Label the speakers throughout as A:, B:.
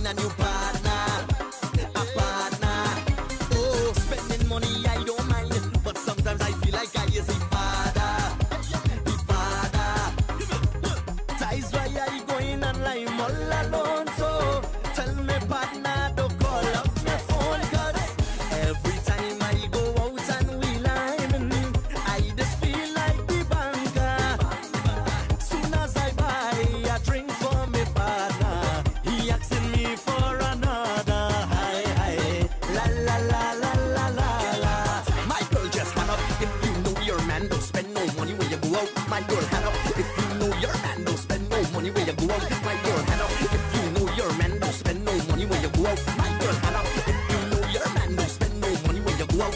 A: a new partner, a partner. Oh, spending money I don't mind, but sometimes I feel like I is a father, the father. That's why I going online all alone. So tell me partner, don't call up my phone, 'cause every time I go out and we line, I just feel like the banker. Soon as I buy a drink for me partner, he asking me for another. Hi, hi, la la la la la la la. My girl, just hand up if you know your man don't spend no money when you go out. My girl, hand up if you know your man don't spend no money when you go out. My girl, hand up if you know your man don't spend no money when you go out. My girl, hand up if you know your man don't spend no money when you go out.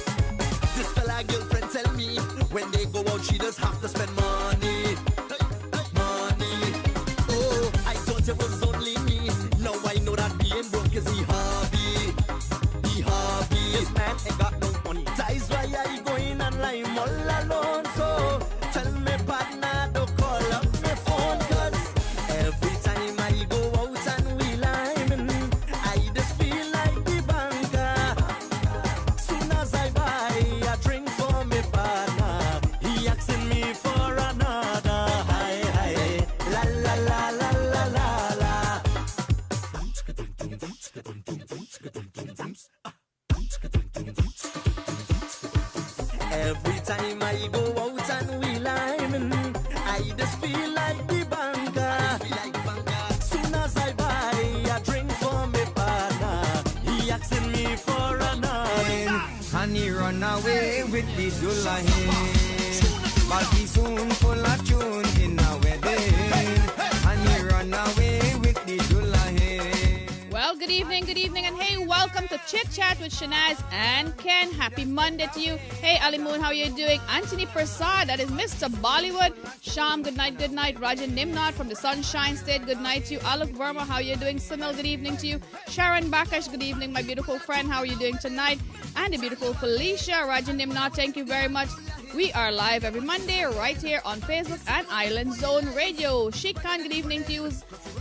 A: This fella girlfriend tell me when they go out she just have to spend money. Money. Oh, I thought it was only me. Now I know that being broke is the hobby. The hobby. This man ain't got no money. That's why I going online all alone. So tell me partner, don't call up my phone, 'cause every time I go out and we line, I just feel like the banker. Soon as I buy a drink for me partner, he asking me for another. Hi, hi, la la la la la la la. Every time I go out and we line, I just feel like the banker. Soon as I buy a drink for me partner, he asking me for another.
B: Honey run away with the Dulahin. Balti soon full of tune in a wedding. Honey run away with the Dulahin.
C: Well, good evening, and hey, welcome to Chit Chat with Shanaz and Ken. Happy Monday to you. Hey, Ali Moon, how you doing? Anthony Prasad, that is Mr. Bollywood. Sham, good night. Rajan Nimnat from the Sunshine State, good night to you. Alok Verma, how you doing? Sunil, good evening to you. Sharon Bakash, good evening, my beautiful friend. How are you doing tonight? And the beautiful Felicia, Rajan Nimnat, thank you very much. We are live every Monday right here on Facebook and Island Zone Radio. Sheikh Khan, good evening to you.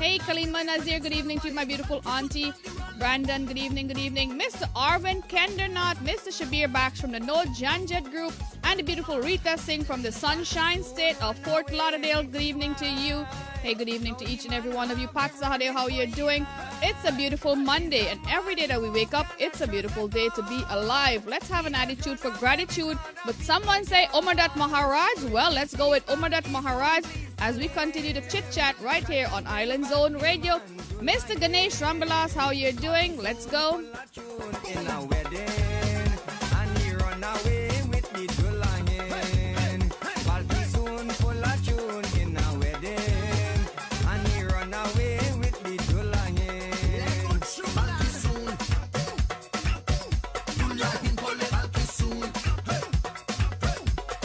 C: Hey, Kalima Nazir, good evening to you, my beautiful auntie. Brandon, good evening. Mr. Arvin Kendernat, Mr. Shabir Bax from the No Janjet Group, and the beautiful Rita Singh from the Sunshine State of Fort Lauderdale, good evening to you. Hey, good evening to each and every one of you. Pat Sahadeo, how are you doing? It's a beautiful Monday, and every day that we wake up, it's a beautiful day to be alive. Let's have an attitude for gratitude. But someone say Omardath Maraj. Well, let's go with Omardath Maraj as we continue to chit-chat right here on Island Zone Radio. Mr. Ganesh Rambalas, how are you doing? Let's go.
B: In a wedding. Honey run away with the Dulahin. Balti soon full of tune in a wedding. Honey run away with the Dulahin.
A: Balki soon. Dulahin pole balki soon.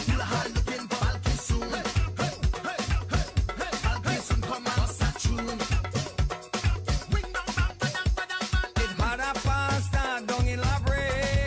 A: Dulahan looking for balki soon. Balki soon come and bust a tune.
B: It had a pasta down in La Brea.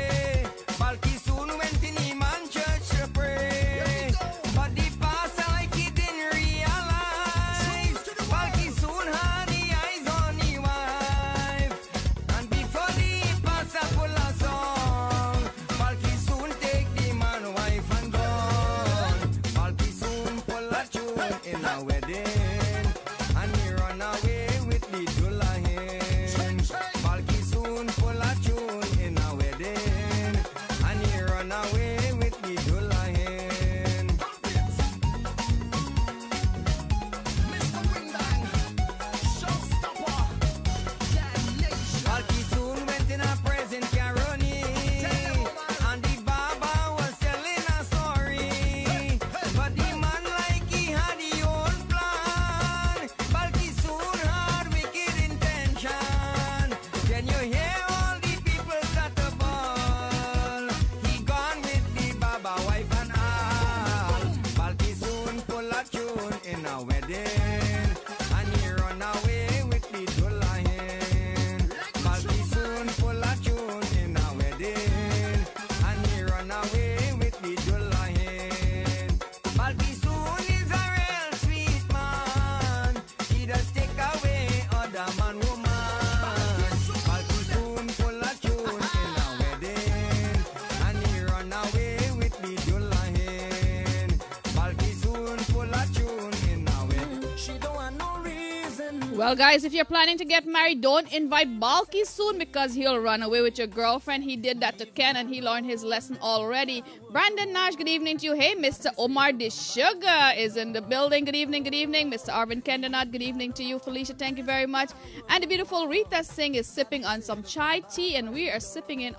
C: Well, guys, if you're planning to get married, don't invite Balky soon because he'll run away with your girlfriend. He did that to Ken and he learned his lesson already. Brandon Nash, good evening to you. Hey, Mr. Omar the Sugar is in the building. Good evening, good evening. Mr. Arvin Kendanat, good evening to you. Felicia, thank you very much. And the beautiful Rita Singh is sipping on some chai tea and we are sipping in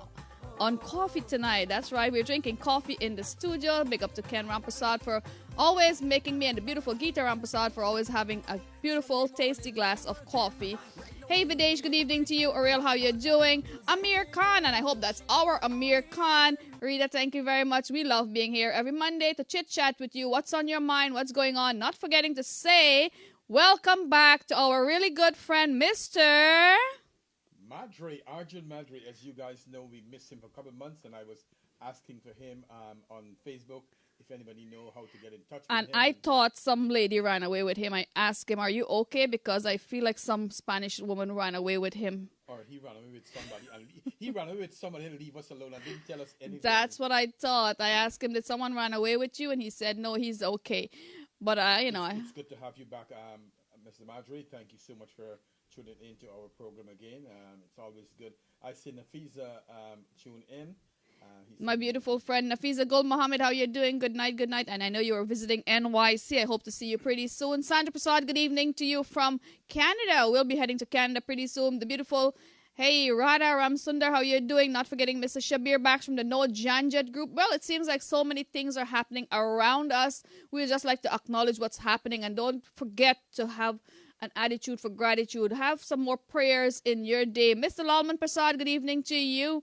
C: on coffee tonight. That's right, we're drinking coffee in the studio. Big up to Ken Ramprasad for always making me, and the beautiful Geeta Ramprasad for always having a beautiful, tasty glass of coffee. Hey Videsh, good evening to you. Ariel, how you doing? Amir Khan, and I hope that's our Amir Khan. Rita, thank you very much. We love being here every Monday to chit chat with you. What's on your mind? What's going on? Not forgetting to say, welcome back to our really good friend, Mr.
D: Madre, Arjun Madre. As you guys know, we missed him for a couple of months, and I was asking for him on Facebook if anybody know how to get in touch with him.
C: And I thought some lady ran away with him. I asked him, are you okay? Because I feel like some Spanish woman ran away with him.
D: Or he ran away with somebody. And he ran away with somebody and leave us alone and didn't tell us anything.
C: That's what I thought. I asked him, did someone run away with you? And he said, no, he's okay. But,
D: It's good to have you back, Mr. Madre. Thank you so much for tuning into our program again. It's always good. I see Nafisa tune in.
C: My beautiful friend Nafisa Gul Mohammed, how you doing? Good night, good night. And I know you are visiting NYC. I hope to see you pretty soon. Sandra Prasad, good evening to you from Canada. We'll be heading to Canada pretty soon. The beautiful, hey, Radha Ramsundar, how you doing? Not forgetting Mr. Shabir Bax from the No Janjat group. Well, it seems like so many things are happening around us. We just like to acknowledge what's happening and don't forget to have an attitude for gratitude. Have some more prayers in your day. Mr. Lalman Prasad, good evening to you.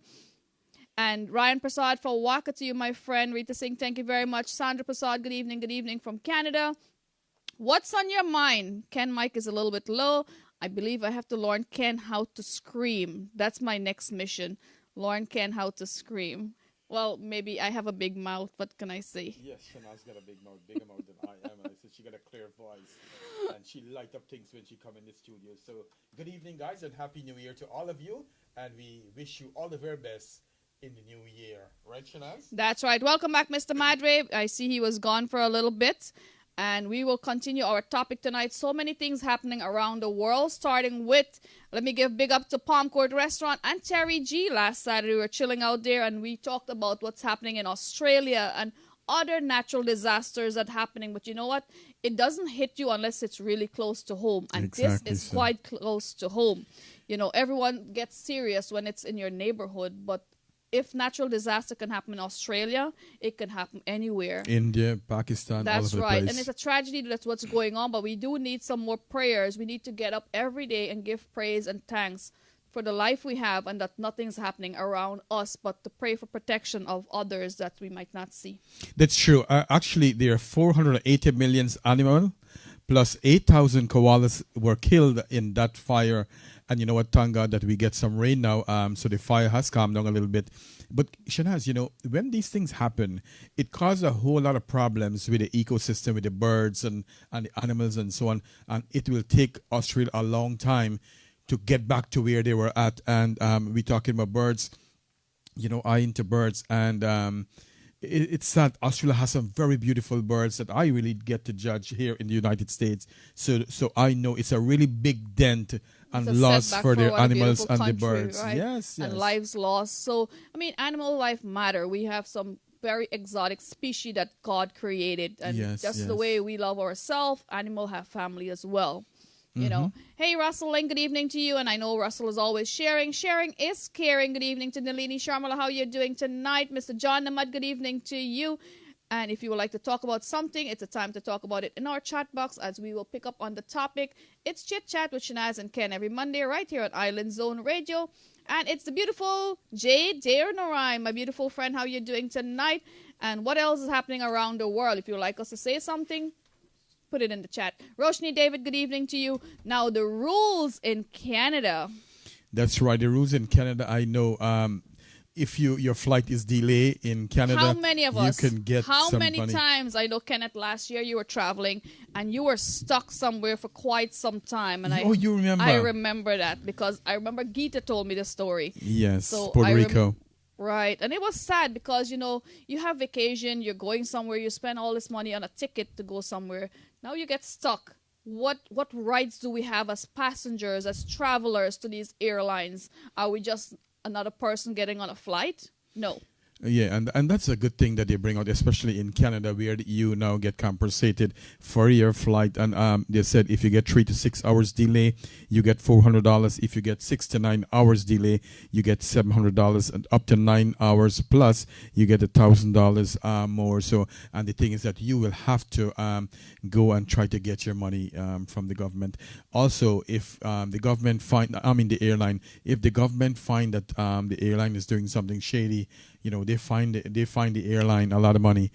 C: And Ryan Prasad for Waka to you, my friend. Rita Singh, thank you very much. Sandra Prasad, good evening from Canada. What's on your mind? Ken mic is a little bit low. I believe I have to learn Ken how to scream. That's my next mission. Learn Ken how to scream. Well, maybe I have a big mouth. What can I say?
D: Yes, Shanaz got a big mouth, bigger mouth than I am. And I said she got a clear voice. And she light up things when she come in the studio. So good evening, guys, and Happy New Year to all of you. And we wish you all the very best in the new year. Right, Shanaz?
C: That's right. Welcome back, Mr. Madre. I see he was gone for a little bit. And we will continue our topic tonight. So many things happening around the world, starting with, let me give big up to Palm Court Restaurant and Terry G. Last Saturday, we were chilling out there and we talked about what's happening in Australia and other natural disasters that are happening. But you know what? It doesn't hit you unless it's really close to home. And
E: Exactly
C: this is
E: so.
C: quite close to home. You know, everyone gets serious when it's in your neighborhood, but if natural disaster can happen in Australia, it can happen anywhere.
E: India, Pakistan, all
C: That's
E: over the
C: right.
E: place.
C: And it's a tragedy that's what's going on, but we do need some more prayers. We need to get up every day and give praise and thanks for the life we have and that nothing's happening around us, but to pray for protection of others that we might not see.
E: That's true. Actually, there are 480 million animals, plus 8,000 koalas were killed in that fire. And you know what, thank God that we get some rain now, so the fire has calmed down a little bit. But Shanaz, you know, when these things happen, it causes a whole lot of problems with the ecosystem, with the birds and the animals and so on. And it will take Australia a long time to get back to where they were at. And we're talking about birds, you know, I into birds. And it's sad. Australia has some very beautiful birds that I really get to judge here in the United States. So I know it's a really big dent and loss for the animals and the birds.
C: Right?
E: Yes.
C: And lives lost. So, I mean, animal life matter. We have some very exotic species that God created. And just the way we love ourselves, animals have family as well. You know, hey, Russell Lane, good evening to you. And I know Russell is always sharing. Sharing is caring. Good evening to Nalini Sharmala. How are you doing tonight? Mr. John Namad, good evening to you. And if you would like to talk about something, it's a time to talk about it in our chat box as we will pick up on the topic. It's Chit Chat with Shanaz and Ken every Monday right here on Island Zone Radio. And it's the beautiful Jade Dearnorai, my beautiful friend. How are you doing tonight? And what else is happening around the world? If you would like us to say something, put it in the chat. Roshni David, good evening to you. Now, the rules in Canada.
E: That's right. The rules in Canada, I know. If your flight is delayed in Canada,
C: how many of us?
E: You can get
C: how
E: some
C: many
E: money.
C: times? I know, Kenneth, last year you were traveling and you were stuck somewhere for quite some time. And
E: you remember?
C: I remember that because I remember Geeta told me the story.
E: Yes,
C: So
E: Puerto Rico.
C: Right. And it was sad because, you know, you have vacation, you're going somewhere, you spend all this money on a ticket to go somewhere. Now you get stuck. what rights do we have as passengers, as travelers to these airlines? Are we just another person getting on a flight? No.
E: Yeah, and that's a good thing that they bring out, especially in Canada, where you now get compensated for your flight. And they said if you get 3 to 6 hours delay, you get $400. If you get 6 to 9 hours delay, you get $700, and up to 9 hours plus, you get $1,000 more. So, and the thing is that you will have to go and try to get your money from the government. Also, if the government the airline, if the government find that the airline is doing something shady, they find the airline a lot of money,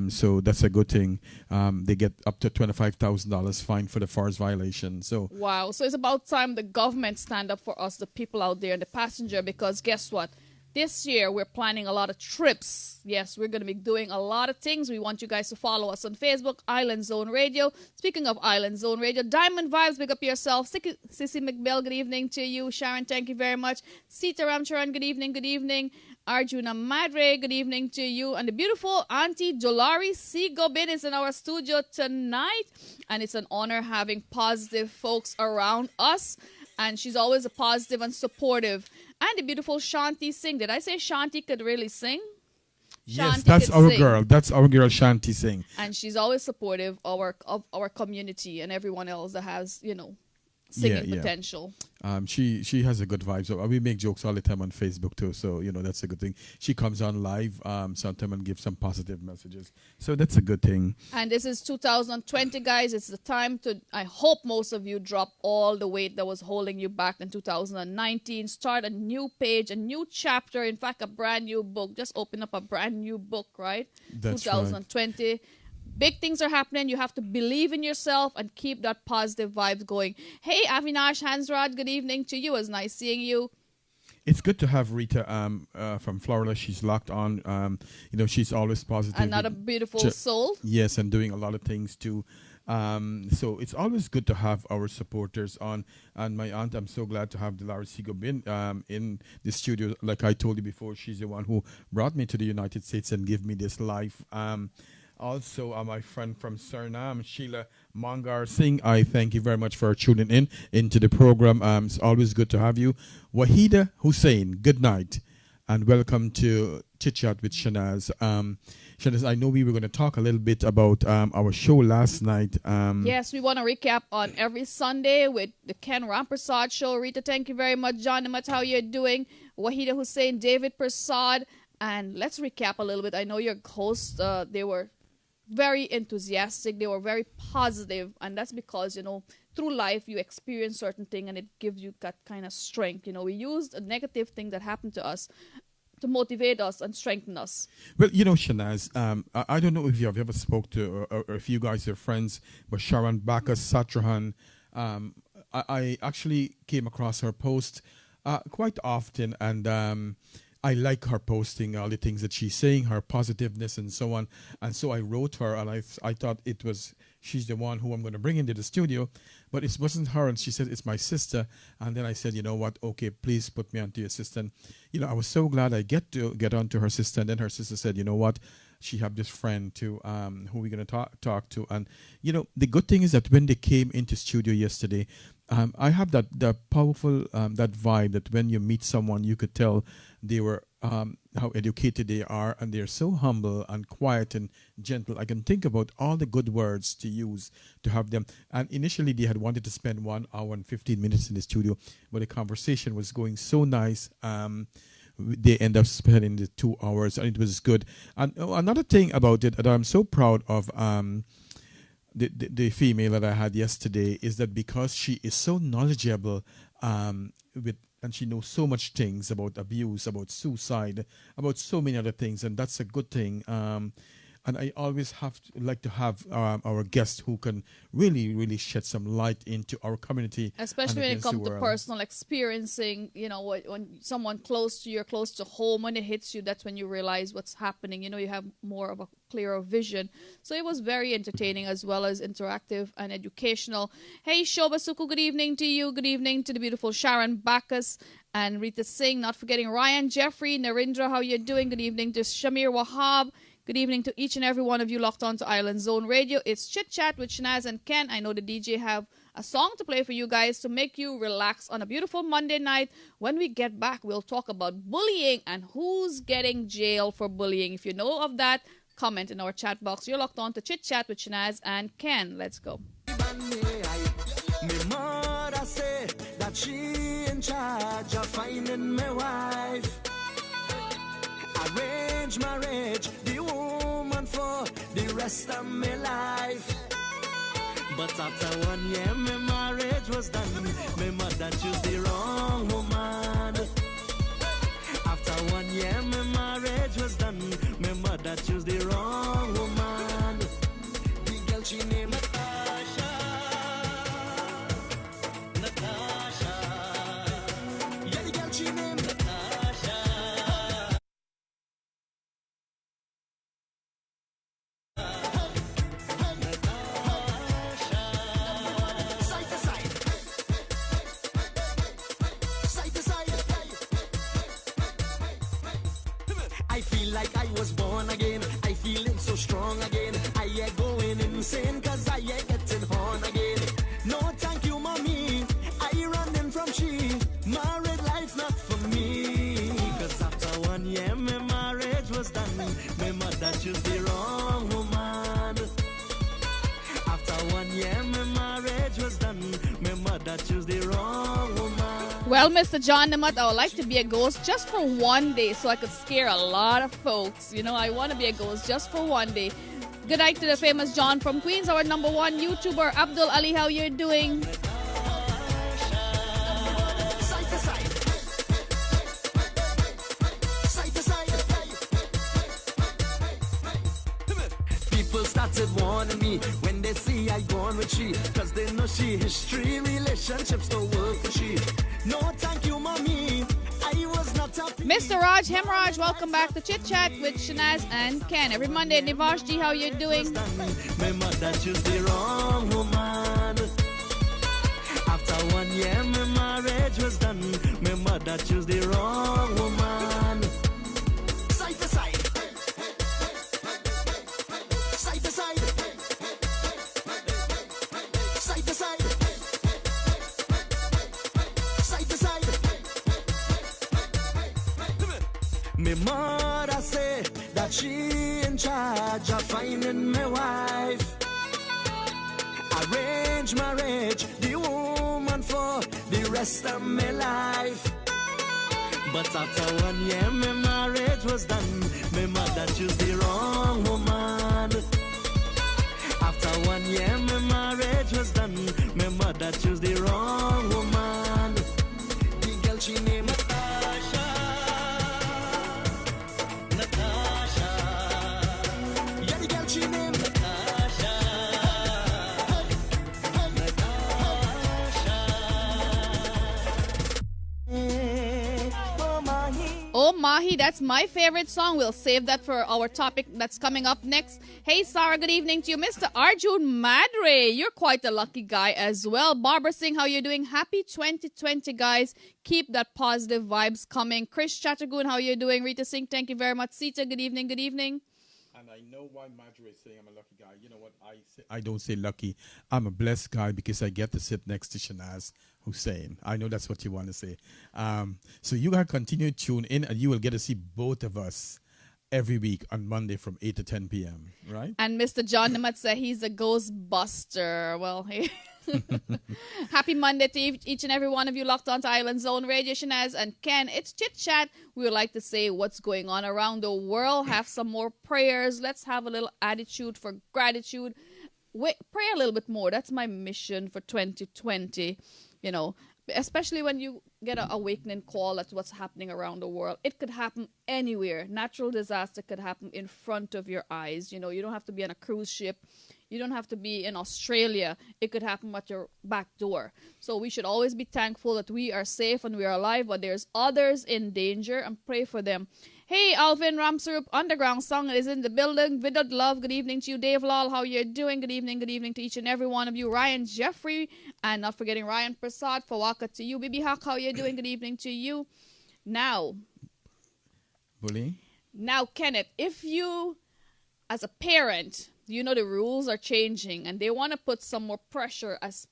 E: so that's a good thing. They get up to $25,000 fine for the forest violation. So
C: wow, so it's about time the government stand up for us, the people out there, and the passenger, because guess what? This year, we're planning a lot of trips. Yes, we're going to be doing a lot of things. We want you guys to follow us on Facebook, Island Zone Radio. Speaking of Island Zone Radio, Diamond Vibes, big up yourself. Sissy McBell, good evening to you. Sharon, thank you very much. Sita Ramcharan, good evening, good evening. Arjuna Madre, good evening to you. And the beautiful Auntie Dolari C. Gobin is in our studio tonight. And it's an honor having positive folks around us. And she's always a positive and supportive. And the beautiful Shanti Singh. Did I say Shanti could really sing?
E: Yes,
C: Shanti
E: that's
C: could
E: our
C: sing.
E: girl. That's our girl, Shanti Singh.
C: And she's always supportive of our community and everyone else that has, singing potential.
E: She has a good vibe. So we make jokes all the time on Facebook too. So that's a good thing. She comes on live sometime and gives some positive messages. So that's a good thing.
C: And this is 2020, guys. It's the time to. I hope most of you drop all the weight that was holding you back in 2019. Start a new page, a new chapter. In fact, a brand new book. Just open up a brand new book, right?
E: That's
C: 2020. Right. Big things are happening. You have to believe in yourself and keep that positive vibes going. Hey, Avinash Hansrod, good evening to you. It was nice seeing you.
E: It's good to have Rita from Florida. She's locked on. She's always positive.
C: Another beautiful soul.
E: Yes, and doing a lot of things too. So it's always good to have our supporters on. And my aunt, I'm so glad to have Dolores Sigobin in the studio. Like I told you before, she's the one who brought me to the United States and gave me this life. Also, my friend from Suriname, Sheila Mangar Singh, I thank you very much for tuning into the program. It's always good to have you. Wahida Hussein, good night, and welcome to Chit Chat with Shanaz. Shanaz, I know we were going to talk a little bit about our show last night.
C: Yes, we want to recap on every Sunday with the Ken Ramprasad show. Rita, thank you very much. John, no matter how you're doing. Wahida Hussein, David Prasad, and let's recap a little bit. I know your hosts, they were very enthusiastic. They were very positive, and that's because through life you experience certain thing and it gives you that kind of strength. We used a negative thing that happened to us to motivate us and strengthen us.
E: Well, Shanaz, I don't know if you have ever spoke to or if you guys are friends, but Sharon Bacchus Satrahan, I actually came across her post quite often, and I like her posting all the things that she's saying, her positiveness and so on. And so I wrote her, and I thought she's the one who I'm going to bring into the studio. But it wasn't her, and she said, it's my sister. And then I said, you know what, okay, please put me onto your sister. And, I was so glad I get onto her sister. And then her sister said, you know what, she have this friend too, who we're going to talk to. And, the good thing is that when they came into studio yesterday, I have that powerful, that vibe that when you meet someone, you could tell they were how educated they are, and they're so humble and quiet and gentle. I can think about all the good words to use to have them. And initially, they had wanted to spend 1 hour and 15 minutes in the studio, but the conversation was going so nice. They end up spending the 2 hours, and it was good. And another thing about it that I'm so proud of, the female that I had yesterday, is that because she is so knowledgeable and she knows so much things about abuse, about suicide, about so many other things, and that's a good thing. And I always like to have our guests who can really, really shed some light into our community.
C: Especially when it comes to personal experiencing, when someone close to you, close to home, when it hits you, that's when you realize what's happening. You have more of a clearer vision. So it was very entertaining as well as interactive and educational. Hey, Shoba Suku, good evening to you. Good evening to the beautiful Sharon Bacchus and Rita Singh. Not forgetting Ryan, Jeffrey, Narendra, how you doing? Good evening to Shamir Wahab. Good evening to each and every one of you locked on to Island Zone Radio. It's Chit Chat with Shanaz and Ken. I know the DJ have a song to play for you guys to make you relax on a beautiful Monday night. When we get back, we'll talk about bullying and who's getting jailed for bullying. If you know of that, comment in our chat box. You're locked on to Chit Chat with Shanaz and Ken. Let's go.
A: Me mother say that she in charge of finding my wife. Arrange marriage, the woman for the rest of my life. But after 1 year, my marriage was done. My mother chose the wrong woman. After 1 year, my marriage was done. My mother chose the wrong woman. The girl she named Natasha. Natasha. Yeah, the girl she named Natasha. Side to side. Side to side. I feel like I was born again. I feeling so strong again. I ain't going insane cause I ain't getting horn again. No thank you mommy, I running from she. Married life not for me. Cause after 1 year my marriage was done. My mother chose the wrong woman. After 1 year my marriage was done. My mother chose the wrong woman.
C: Well, Mr. John Namat, I would like to be a ghost just for 1 day so I could scare a lot of folks. You know, I want to be a ghost just for 1 day. Good night to the famous John from Queens, our number one YouTuber. Abdul Ali, how you doing?
A: Side to side. Side to side. People started warning me when they see I gone with she. Cause they know she history, relationships don't work for she. No thank you mommy, I was not happy.
C: Mr. Raj Hemraj, welcome back to Chit Chat with Shanaz and Ken. Every Monday, Nivash Ji, how you doing?
A: My mother chose the wrong woman. After 1 year my marriage was done. My mother chose the wrong woman. Side to side. Side to side. Side to side. Side to side. My mother say that she in charge of finding my wife. Arrange marriage, the woman for the rest of my life. But after 1 year my marriage was done. My mother chose the wrong woman. After 1 year my marriage was done. My mother chose the wrong woman. The girl she named Natasha. Natasha. Yeah, the girl she named Natasha. Natasha.
C: Oh, Mahi, that's my favorite song. We'll save that for our topic that's coming up next. Hey, Sarah, good evening to you. Mr. Arjun Madre, you're quite a lucky guy as well. Barbara Singh, how you doing? Happy 2020, guys. Keep that positive vibes coming. Chris Chattergoon, how you doing? Rita Singh, thank you very much. Sita, good evening, good evening.
E: And I know why Madre is saying I'm a lucky guy. You know what I say? I don't say lucky. I'm a blessed guy because I get to sit next to Shanaz Hussein. I know that's what you want to say. So you gotta continue to tune in, and you will get to see both of us every week on Monday from 8 to 10 p.m. Right?
C: And Mr. John Namat said he's a ghostbuster. Well, hey. Happy Monday to each and every one of you locked onto Island Zone Radio. Shanaz and Ken, it's Chit Chat. We would like to say what's going on around the world. Have some more prayers. Let's have a little attitude for gratitude. Pray a little bit more. That's my mission for 2020. You know, especially when you get an awakening call at what's happening around the world. It could happen anywhere. Natural disaster could happen in front of your eyes. You know, you don't have to be on a cruise ship. You don't have to be in Australia. It could happen at your back door. So we should always be thankful that we are safe and we are alive, but there's others in danger, and pray for them. Hey, Alvin Ramsarup, Underground Song is in the building. Vidud Love, good evening to you. Dave Lal, how you doing? Good evening to each and every one of you. Ryan Jeffrey, and not forgetting Ryan Prasad, Fawaka to you. Bibi Haq, how you doing? Good evening to you. Now,
E: Bully?
C: Kenneth, if you as a parent, the rules are changing and they want to put some more pressure as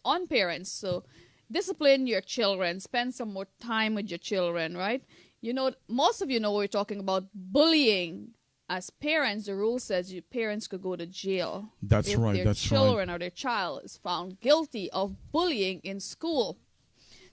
C: on parents. So discipline your children, spend some more time with your children, right? Most of you know we're talking about bullying. As parents, the rule says your parents could go to jail.
E: That's
C: if
E: right.
C: Their
E: That's
C: children
E: right.
C: or their child is found guilty of bullying in school.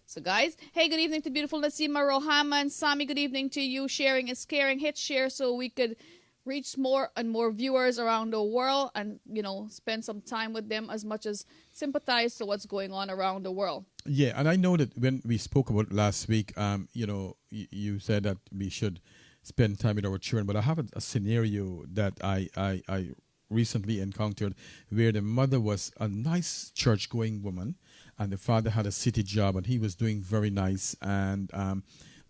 C: So, guys, hey, good evening to beautiful Nasima Rohaman. Sami, good evening to you. Sharing is caring. Hit share so we could reach more and more viewers around the world and, spend some time with them as much as sympathize to what's going on around the world.
E: Yeah, and I know that when we spoke about last week, you said that we should spend time with our children, but I have a scenario that I recently encountered where the mother was a nice church-going woman and the father had a city job and he was doing very nice, and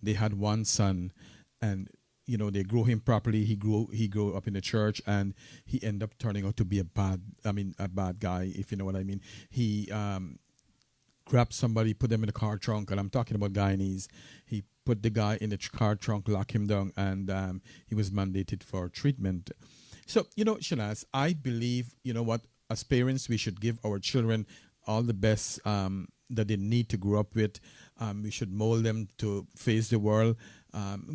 E: they had one son, and they grow him properly. He grew up in the church, and he ended up turning out to be a bad guy, if you know what I mean. He grabbed somebody, put them in the car trunk, and I'm talking about Guyanese. He put the guy in the car trunk, lock him down, and he was mandated for treatment. So, Shanaz, I believe, what, as parents, we should give our children all the best that they need to grow up with. We should mold them to face the world.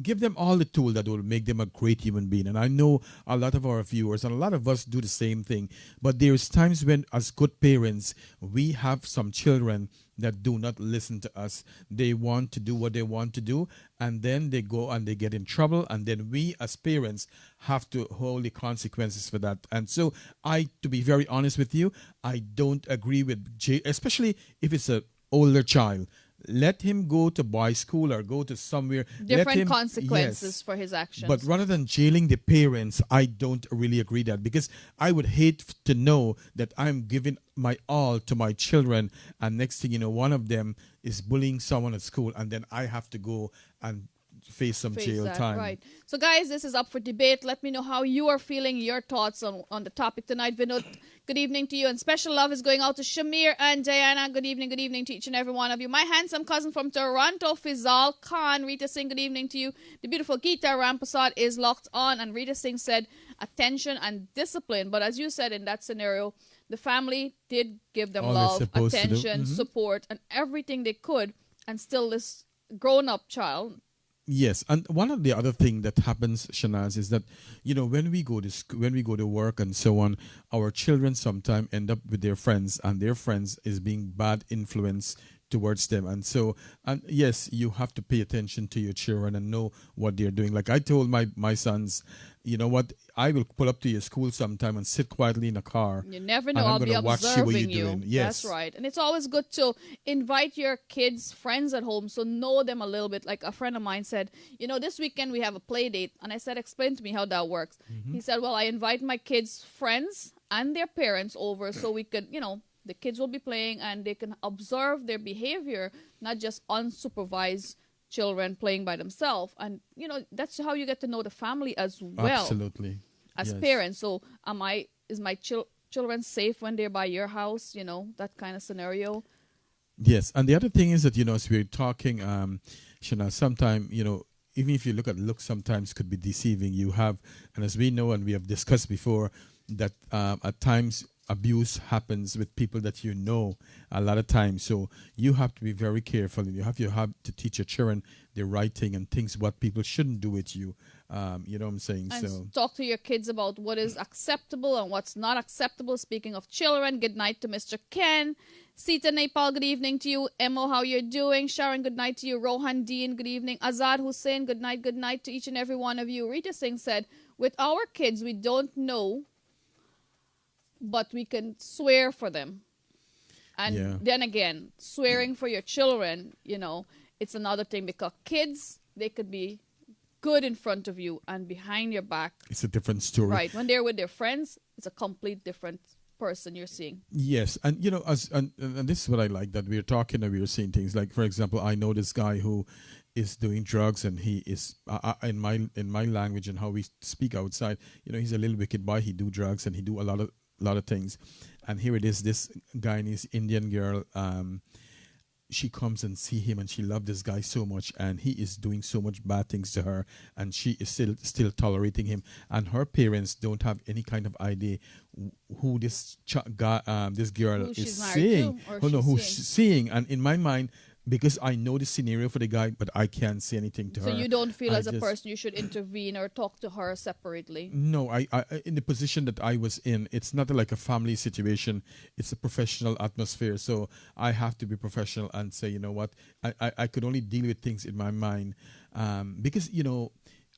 E: Give them all the tools that will make them a great human being. And I know a lot of our viewers and a lot of us do the same thing. But there's times when, as good parents, we have some children that do not listen to us. They want to do what they want to do, and then they go and they get in trouble, and then we as parents have to hold the consequences for that. And so to be very honest with you, I don't agree with especially if it's an older child. Let him go to boys' school or go to somewhere.
C: Different consequences for his actions.
E: But rather than jailing the parents, I don't really agree that, because I would hate to know that I'm giving my all to my children, and next thing you know, one of them is bullying someone at school, and then I have to go and face some jail time.
C: Right. So, guys, this is up for debate. Let me know how you are feeling, your thoughts on the topic tonight. Vinod, good evening to you. And special love is going out to Shamir and Diana. Good evening to each and every one of you. My handsome cousin from Toronto, Fizal Khan. Rita Singh, good evening to you. The beautiful Geeta Rampasad is locked on. And Rita Singh said attention and discipline. But as you said in that scenario, the family did give them love, attention, support, and everything they could. And still this grown-up child.
E: Yes, and one of the other thing that happens, Shanaz, is that when we go to work and so on, our children sometimes end up with their friends, and their friends is being bad influence towards them. And so, and yes, you have to pay attention to your children and know what they're doing. Like I told my sons, you know what, I will pull up to your school sometime and sit quietly in a car.
C: You never know, I'll be observing you.
E: Yes.
C: That's right. And it's always good to invite your kids' friends at home, so know them a little bit. Like a friend of mine said, this weekend we have a play date. And I said, explain to me how that works. He said, well, I invite my kids' friends and their parents over so we could, the kids will be playing and they can observe their behavior, not just unsupervised children playing by themselves. And, that's how you get to know the family as well.
E: Absolutely.
C: As parents. So is my children safe when they're by your house? That kind of scenario.
E: Yes. And the other thing is that, as we're talking, Shana, sometimes, even if you look at looks, sometimes could be deceiving. You have, and as we know and we have discussed before, that at times abuse happens with people that a lot of times. So you have to be very careful, and you have to teach your children the right thing and things what people shouldn't do with you. You know what I'm saying?
C: And
E: so
C: talk to your kids about what is acceptable and what's not acceptable. Speaking of children, good night to Mr. Ken. Sita Nepal, good evening to you. Emo, how you're doing? Sharon, good night to you. Rohan Dean, good evening. Azad Hussein, good night to each and every one of you. Rita Singh said, with our kids, we don't know, but we can swear for them. And then again, swearing for your children, it's another thing, because kids, they could be good in front of you and behind your back.
E: It's a different story.
C: Right. When they're with their friends, it's a complete different person you're seeing.
E: Yes. And, and this is what I like, that we're talking and we're seeing things. Like, for example, I know this guy who is doing drugs, and he is, in my language and how we speak outside, he's a little wicked boy. He do drugs and he do a lot of things. And here it is, this Guyanese Indian girl she comes and see him, and she loved this guy so much, and he is doing so much bad things to her, and she is still tolerating him, and her parents don't have any kind of idea who this guy, this girl
C: Who
E: is
C: she's married
E: seeing.
C: to, or
E: Oh no,
C: she's
E: who
C: seeing.
E: she's seeing. And in my mind, because I know the scenario for the guy, but I can't say anything to
C: So
E: her.
C: you don't feel
E: I
C: as a
E: just-
C: person you should intervene or talk to her separately?
E: No, I in the position that I was in, it's not like a family situation. It's a professional atmosphere. So I have to be professional and say, you know what, I could only deal with things in my mind, because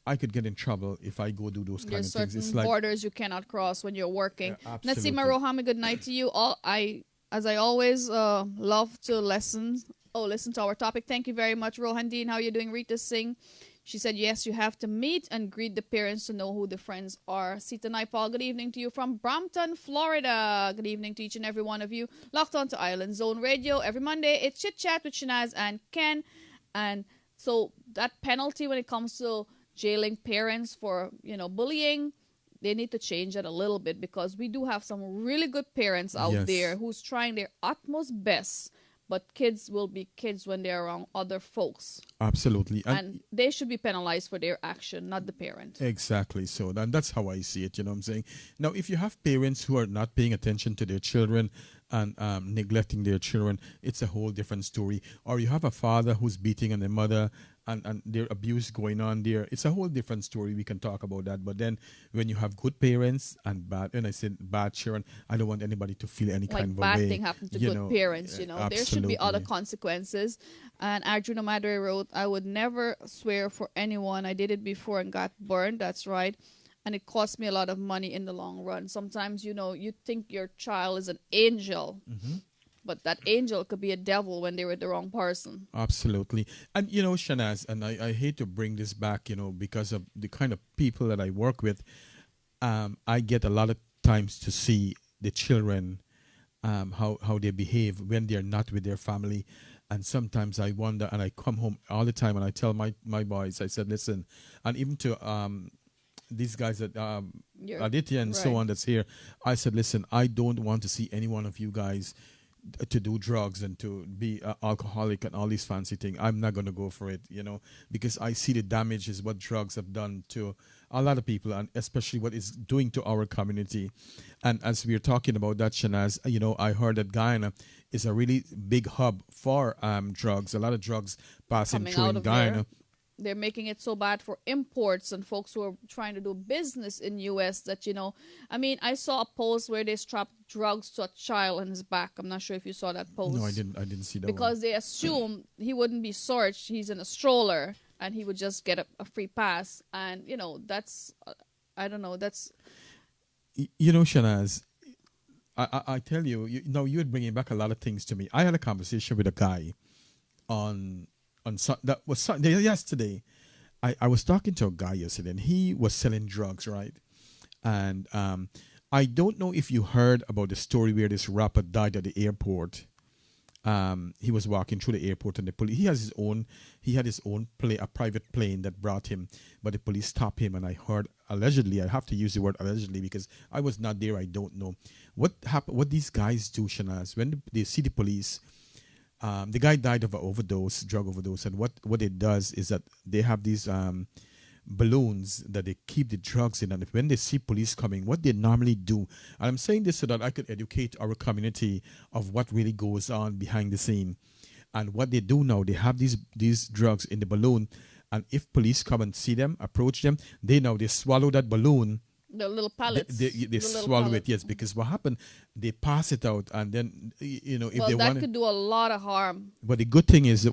E: I could get in trouble if I go do those kind
C: There's
E: of things.
C: certain
E: It's like
C: borders you cannot cross when you're working.
E: Yeah,
C: Natsima
E: absolutely.
C: Roham, good night to you. As I always love to listen to our topic. Thank you very much, Rohan Dean. How are you doing? Rita Singh. She said, yes, you have to meet and greet the parents to know who the friends are. Sita Naipal, good evening to you from Brampton, Florida. Good evening to each and every one of you. Locked on to Island Zone Radio every Monday. It's Chit Chat with Shanaz and Ken. And so that penalty when it comes to jailing parents for, bullying, they need to change it a little bit, because we do have some really good parents out
E: Yes.
C: there who's trying their utmost best, but kids will be kids when they're around other folks.
E: Absolutely.
C: And they should be penalized for their action, not the parent.
E: Exactly. So that's how I see it. You know what I'm saying? Now, if you have parents who are not paying attention to their children and neglecting their children, it's a whole different story. Or you have a father who's beating on their mother, and their abuse going on there, it's a whole different story. We can talk about that. But then when you have good parents and bad, and I said bad children, I don't want anybody to feel any kind
C: Like
E: of a
C: bad
E: way.
C: thing happened to
E: you
C: good
E: know.
C: parents, There should be other
E: Absolutely.
C: consequences. And Arjuna Madre wrote, I would never swear for anyone. I did it before and got burned. That's right. And it cost me a lot of money in the long run. Sometimes, you think your child is an angel, but that angel could be a devil when they're with the wrong person.
E: Absolutely. And, Shanaz, and I hate to bring this back, because of the kind of people that I work with, I get a lot of times to see the children, how they behave when they're not with their family. And sometimes I wonder, and I come home all the time and I tell my boys, I said, listen, and even to these guys that Aditya and so
C: right.
E: on that's here, I said, listen, I don't want to see any one of you guys to do drugs and to be alcoholic and all these fancy things. I'm not going to go for it, because I see the damages what drugs have done to a lot of people, and especially what it's doing to our community. And as we're talking about that, Shanaz, I heard that Guyana is a really big hub for drugs. A lot of drugs passing
C: Coming
E: through
C: out
E: in
C: of
E: Guyana.
C: there. They're making it so bad for imports and folks who are trying to do business in U.S. that, I saw a post where they strapped drugs to a child on his back. I'm not sure if you saw that post.
E: No, I didn't see that
C: Because they assume he wouldn't be searched. He's in a stroller and he would just get a free pass. And, that's, I don't know, that's...
E: Shanaz, I tell you, you're bringing back a lot of things to me. I had a conversation with a guy that was yesterday. I was talking to a guy yesterday, and he was selling drugs, right? And I don't know if you heard about the story where this rapper died at the airport. He was walking through the airport, and the police. He had his own a private plane that brought him, but the police stopped him. And I heard allegedly. I have to use the word allegedly because I was not there. I don't know what happened. What these guys do, Shanaz, when they see the police. The guy died of an drug overdose, and what it does is that they have these balloons that they keep the drugs in, and when they see police coming, what they normally do, and I'm saying this so that I could educate our community of what really goes on behind the scene, and what they do now, they have these drugs in the balloon, and if police come and see them, approach them, they swallow that balloon.
C: The little pallets.
E: They swallow it, yes, because what happened, they pass it out, and then if they want
C: could do a lot of harm.
E: But the good thing is that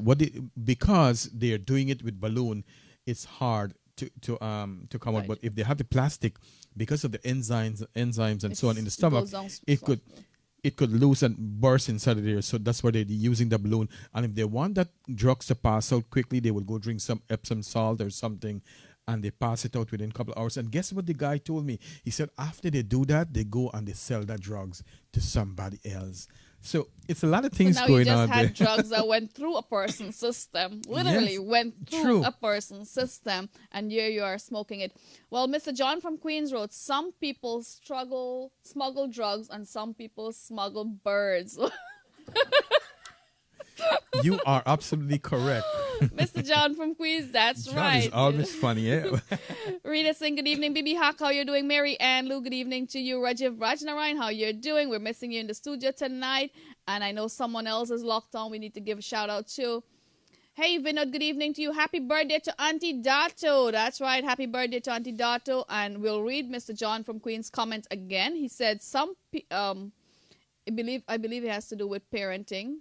E: because they are doing it with balloon, it's hard to come out. But if they have the plastic, because of the enzymes and so on in the stomach, it could lose and burst inside of there. So that's why they're using the balloon. And if they want that drugs to pass out quickly, they will go drink some Epsom salt or something, and they pass it out within a couple of hours. And guess what the guy told me? He said after they do that, they go and they sell that drugs to somebody else. So it's a lot of things
C: now
E: going
C: you just
E: on
C: had
E: there.
C: drugs that went through a person's system, literally
E: Yes,
C: went through
E: true.
C: a person's system, and here you are smoking it. Well, Mr. John from Queens wrote, some people smuggle drugs, and some people smuggle birds.
E: You are absolutely correct.
C: Mr. John from Queens, that's
E: John
C: right.
E: is always funny, eh?
C: Rita saying good evening. Bibi Haq, how you doing? Mary Ann Lou, good evening to you. Rajiv Rajnarayan, how you're doing? We're missing you in the studio tonight. And I know someone else is locked on. We need to give a shout out to. Hey, Vinod, good evening to you. Happy birthday to Auntie Dato. That's right. Happy birthday to Auntie Dato. And we'll read Mr. John from Queens' comment again. He said I believe it has to do with parenting.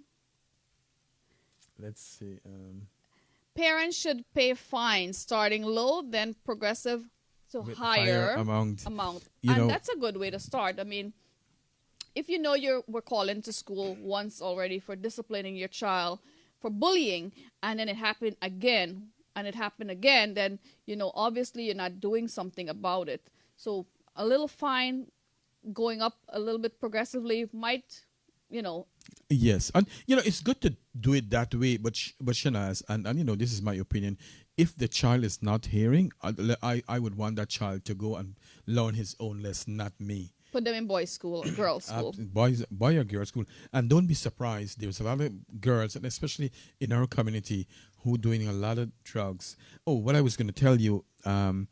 E: Let's see.
C: Parents should pay fines starting low, then progressive to higher
E: amount.
C: And that's a good way to start. I mean, if you know we're calling to school once already for disciplining your child for bullying, and then it happened again, then, obviously you're not doing something about it. So a little fine going up a little bit progressively might,
E: Yes, and it's good to do it that way. But Shanaz, and this is my opinion. If the child is not hearing, I would want that child to go and learn his own lesson, not me.
C: Put them in boys' school or girls' school.
E: Boy or girls' school, and don't be surprised. There's a lot of girls, and especially in our community, who doing a lot of drugs. Oh, what I was going to tell you, in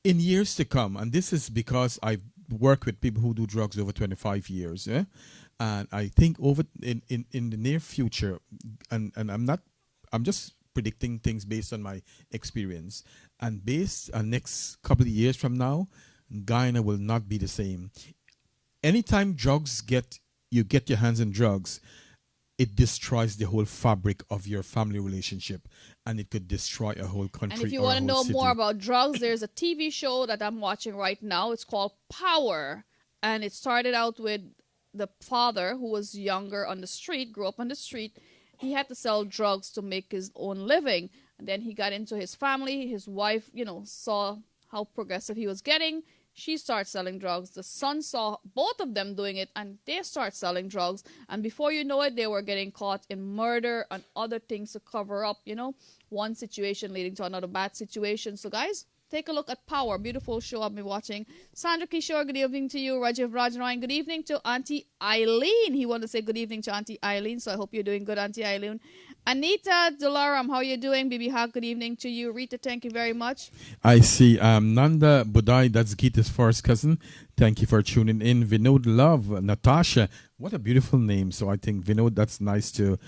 E: years to come, and this is because I've worked with people who do drugs over 25 years. Yeah? And I think in the near future, and I'm just predicting things based on my experience, and based on next couple of years from now, Guyana will not be the same. Anytime you get your hands on drugs, it destroys the whole fabric of your family relationship, and it could destroy a whole country.
C: And if you want to know more about drugs, there's a TV show that I'm watching right now. It's called Power, and it started out with the father, who was younger on the street, grew up on the street. He had to sell drugs to make his own living. And then he got into his family. His wife, saw how progressive he was getting. She started selling drugs. The son saw both of them doing it, and they start selling drugs. And before you know it, they were getting caught in murder and other things to cover up, one situation leading to another bad situation. So, guys, take a look at Power. Beautiful show I've been watching. Sandra Kishore, good evening to you. Rajiv Rajnarayan, good evening to Auntie Eileen. He wanted to say good evening to Auntie Eileen, so I hope you're doing good, Auntie Eileen. Anita Dolaram, how are you doing? Bibi Haq, good evening to you. Rita, thank you very much.
E: I see. Nanda Budai, that's Gita's first cousin. Thank you for tuning in. Vinod Love, Natasha. What a beautiful name. So I think, Vinod, that's nice to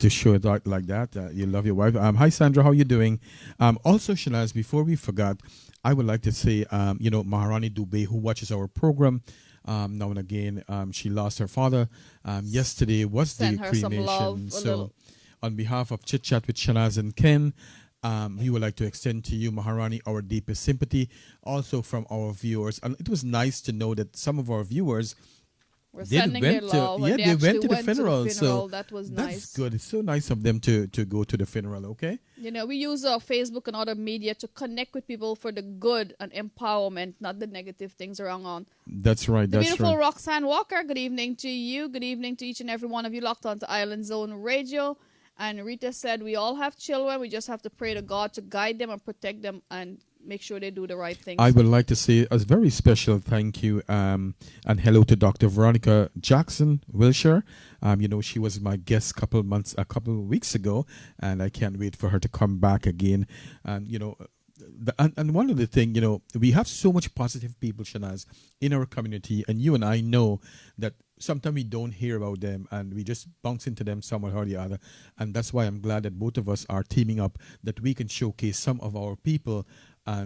E: show it out like that. You love your wife. Hi, Sandra. How are you doing? Also, Shanaz, before we forgot, I would like to say, Maharani Dubey, who watches our program now and again, she lost her father. Yesterday was the cremation. So on behalf of Chit Chat with Shanaz and Ken, we would like to extend to you, Maharani, our deepest sympathy, also from our viewers. And it was nice to know that some of our viewers
C: they went to the funeral.
E: So
C: that was
E: that's
C: nice.
E: Good. It's so nice of them to go to the funeral, okay?
C: We use Facebook and other media to connect with people for the good and empowerment, not the negative things around on.
E: That's right.
C: The beautiful Roxanne Walker, good evening to you. Good evening to each and every one of you locked onto Island Zone Radio. And Rita said, we all have children. We just have to pray to God to guide them and protect them and make sure they do the right things.
E: I would like to say a very special thank you and hello to Dr. Veronica Jackson Wilshire. She was my guest a couple of weeks ago, and I can't wait for her to come back again. And and one of the things, we have so much positive people, Shanaz, in our community, and you and I know that sometimes we don't hear about them and we just bounce into them somewhere or the other. And that's why I'm glad that both of us are teaming up, that we can showcase some of our people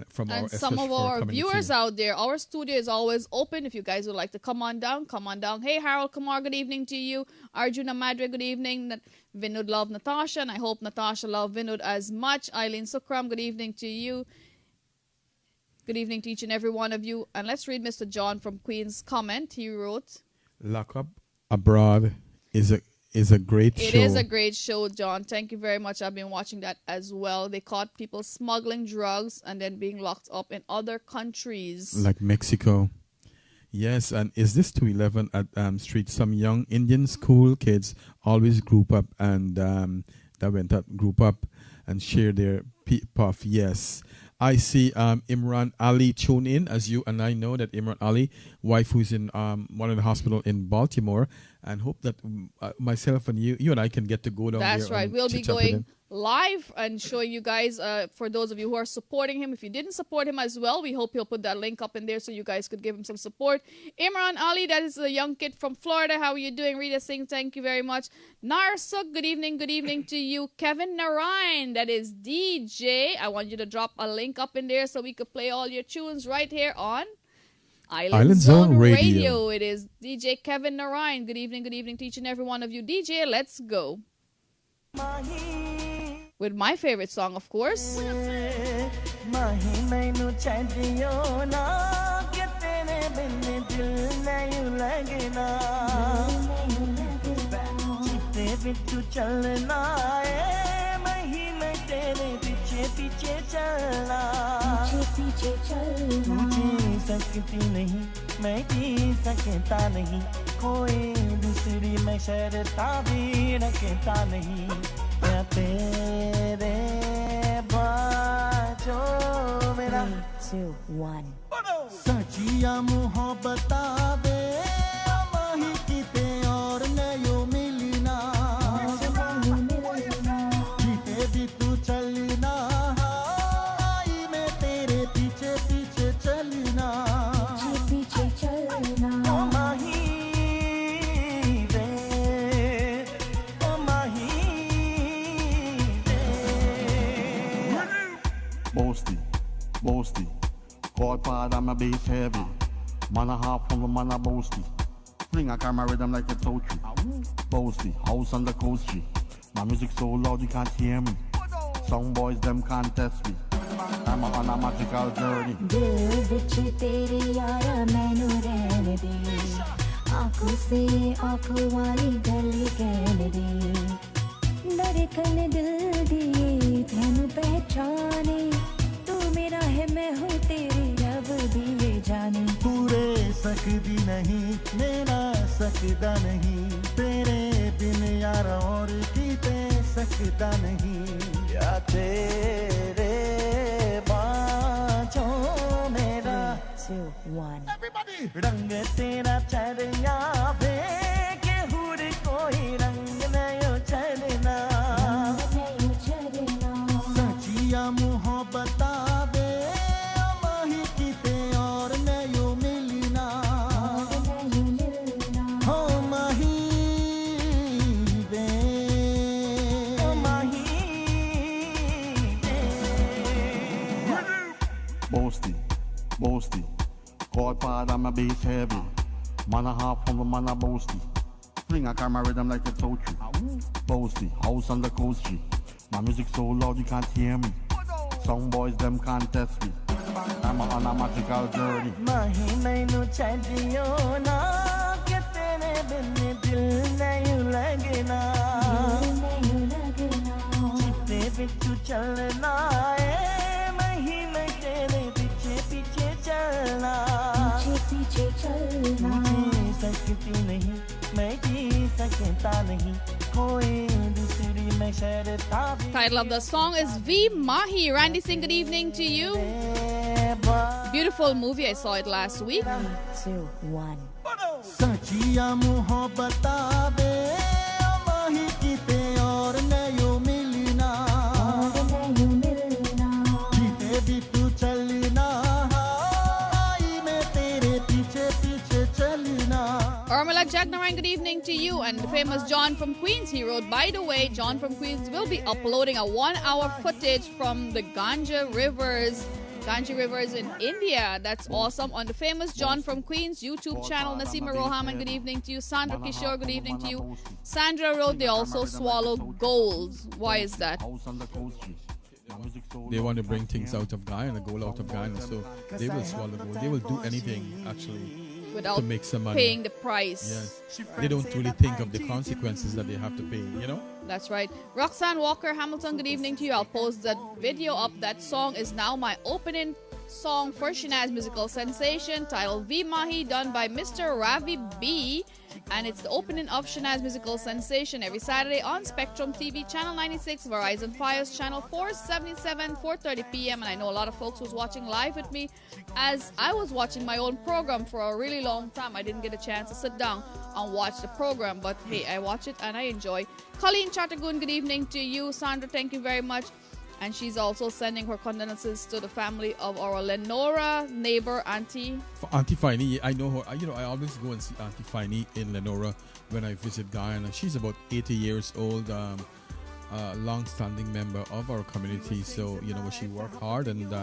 E: from
C: some of our viewers out there. Our studio is always open. If you guys would like to come on down, come on down. Hey, Harold Kumar, good evening to you. Arjuna Madre, good evening. Vinod love Natasha, and I hope Natasha love Vinod as much. Eileen Sukram, good evening to you. Good evening to each and every one of you. And let's read Mr. John from Queens' comment. He wrote,
E: Lock Up Abroad is a great show.
C: It is a great show, John. Thank you very much. I've been watching that as well. They caught people smuggling drugs and then being locked up in other countries.
E: Like Mexico. Yes, and is this 211 at Street? Some young Indian school kids always group up and group up and share their puff. Yes. I see Imran Ali tune in, as you and I know that Imran Ali, wife who's in one of the hospital in Baltimore, and hope that myself and you and I can get to go down there.
C: That's right. We'll be going live and showing you guys, for those of you who are supporting him. If you didn't support him as well, we hope he'll put that link up in there so you guys could give him some support. Imran Ali, that is a young kid from Florida. How are you doing? Rita Singh, thank you very much. Narsuk, good evening to you. Kevin Narayan, that is DJ. I want you to drop a link up in there so we could play all your tunes right here on Island Zone Radio. It is DJ Kevin Narayan. Good evening to each and every one of you. DJ, let's go. With my favorite song, of course.
A: सकती नहीं मैं जी सकता नहीं कोई दूसरी मैं शर्ता भी रखता नहीं मैं तेरे बाजों मेरा 2, 1 सचिया मोहब्बत दे माही किते और नयो मिलना जीते भी तू चलना
F: Boasty, God part I'm a bass heavy. Man a half from the man a boasty. Fling a camera rhythm like a poetry. Boasty, house on the coast G. My music so loud you can't hear me. Some boys them can't test me. I'm on a magical journey.
G: दिल विच तेरे यारा मैनू रहने दे आँखों से आँखों वाली गली कहने दे धड़कन दिल दी तेनू पहचाने मेरा है मैं हूँ तेरी रब दिए जाने
A: पूरे सकदी नहीं मेरा सकदा नहीं तेरे बिन यार और कीते सकदा नहीं या तेरे बाँझों मेरा
G: 2, 1
A: रंग तेरा चढ़िया वे के हुर कोई रंग नयो चढ़ना सचिया मोहब्बत
F: Boasty, God part I'm a bass heavy. Man a half from the man a boasty. Fling a camera rhythm like a poetry. Boasty, house on the coast G. My music so loud you can't hear me. Some boys them can't test me. I'm on a magical journey.
A: Mahi mainu chadiyo na ke tere bin dil nahi lagna. Chitte vich chalna hai mahi mai tere piche piche chalna.
G: पीछे चलना
A: सकती नहीं मैं जी सकता नहीं कोई दूसरी मैं शर्ता भी.
C: Title of the song is V Mahi. Randy Singh, good evening to you. Beautiful movie. I saw it last week.
G: 2, 1
A: सचिया मोहब्बत दे माही किते और नयो मिलना जीते भी तू चलना
C: Urmila Jagnarayan, good evening to you. And the famous John from Queens, he wrote, by the way, John from Queens will be uploading a 1-hour footage from the Ganges rivers in India. That's awesome. On the famous John from Queens YouTube channel. Nasima Rohaman, good evening to you. Sandra Kishore, good evening to you. Sandra wrote, they also swallow gold. Why is that?
E: They want to bring things out of Guyana, gold out of Guyana, so they will swallow gold. They will do anything, actually,
C: without
E: to make some money.
C: paying the price.
E: Yes. They don't really think of the consequences that they have to pay, you know?
C: That's right. Roxanne Walker Hamilton, good evening to you. I'll post that video up. That song is now my opening song for Shanaz Musical Sensation, titled V Mahi, done by Mr. Ravi B. And it's the opening of Shanaz Musical Sensation every Saturday on Spectrum TV, Channel 96, Verizon Fios, Channel 477, 4:30 p.m. And I know a lot of folks who's watching live with me, as I was watching my own program for a really long time. I didn't get a chance to sit down and watch the program, but hey, I watch it and I enjoy. Colleen Chattergoon, good evening to you. Sandra, thank you very much. And she's also sending her condolences to the family of our Lenora neighbor, Auntie.
E: For Auntie Finey, I know her. I always go and see Auntie Finey in Lenora when I visit Guyana. She's about 80 years old, long-standing member of our community. So, she worked hard. And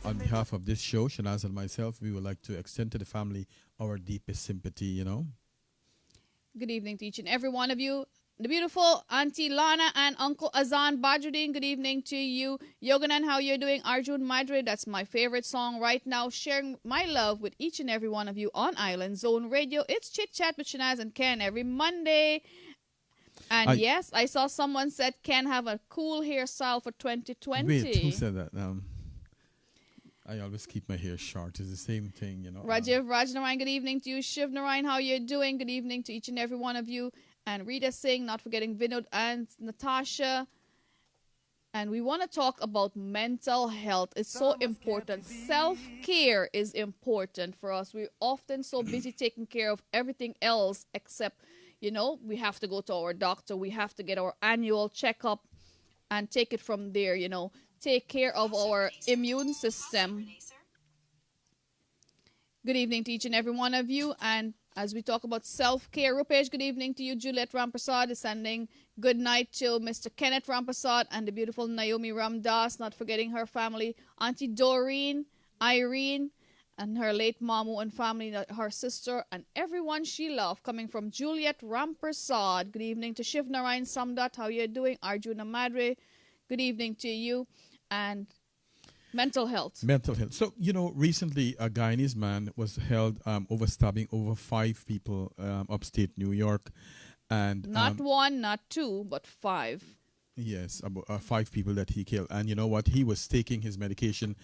E: on behalf of this show, Shanaz and myself, we would like to extend to the family our deepest sympathy,
C: Good evening to each and every one of you. The beautiful Auntie Lana and Uncle Azan Badruddin, good evening to you. Yoganan, how you're doing? Arjun Madre, that's my favorite song right now. Sharing my love with each and every one of you on Island Zone Radio. It's Chit Chat with Shanaz and Ken every Monday. And yes, I saw someone said Ken have a cool hairstyle for 2020.
E: Wait, who said that? I always keep my hair short. It's the same thing,
C: Rajiv Rajnarayan, good evening to you. Shiv Narayan, how you're doing? Good evening to each and every one of you. And Rita Singh, not forgetting Vinod and Natasha. And we want to talk about mental health. It's so important. Self-care is important for us. We're often so busy taking care of everything else except, we have to go to our doctor. We have to get our annual checkup and take it from there, Take care of our immune system. Good evening to each and every one of you. And as we talk about self-care, Rupesh, good evening to you. Juliet Ramprasad is sending good night to Mr. Kenneth Ramprasad and the beautiful Naomi Ramdas, not forgetting her family, Auntie Doreen, Irene, and her late Mamu and family, her sister, and everyone she loved, coming from Juliet Ramprasad. Good evening to Shiv Narayan Samdat, how you doing? Arjuna Madre, good evening to you. And mental health.
E: So, recently a Guyanese man was held over stabbing over 5 people upstate New York. And
C: not 1, not 2, but 5.
E: Yes, about 5 people that he killed. And you know what? He was taking his medication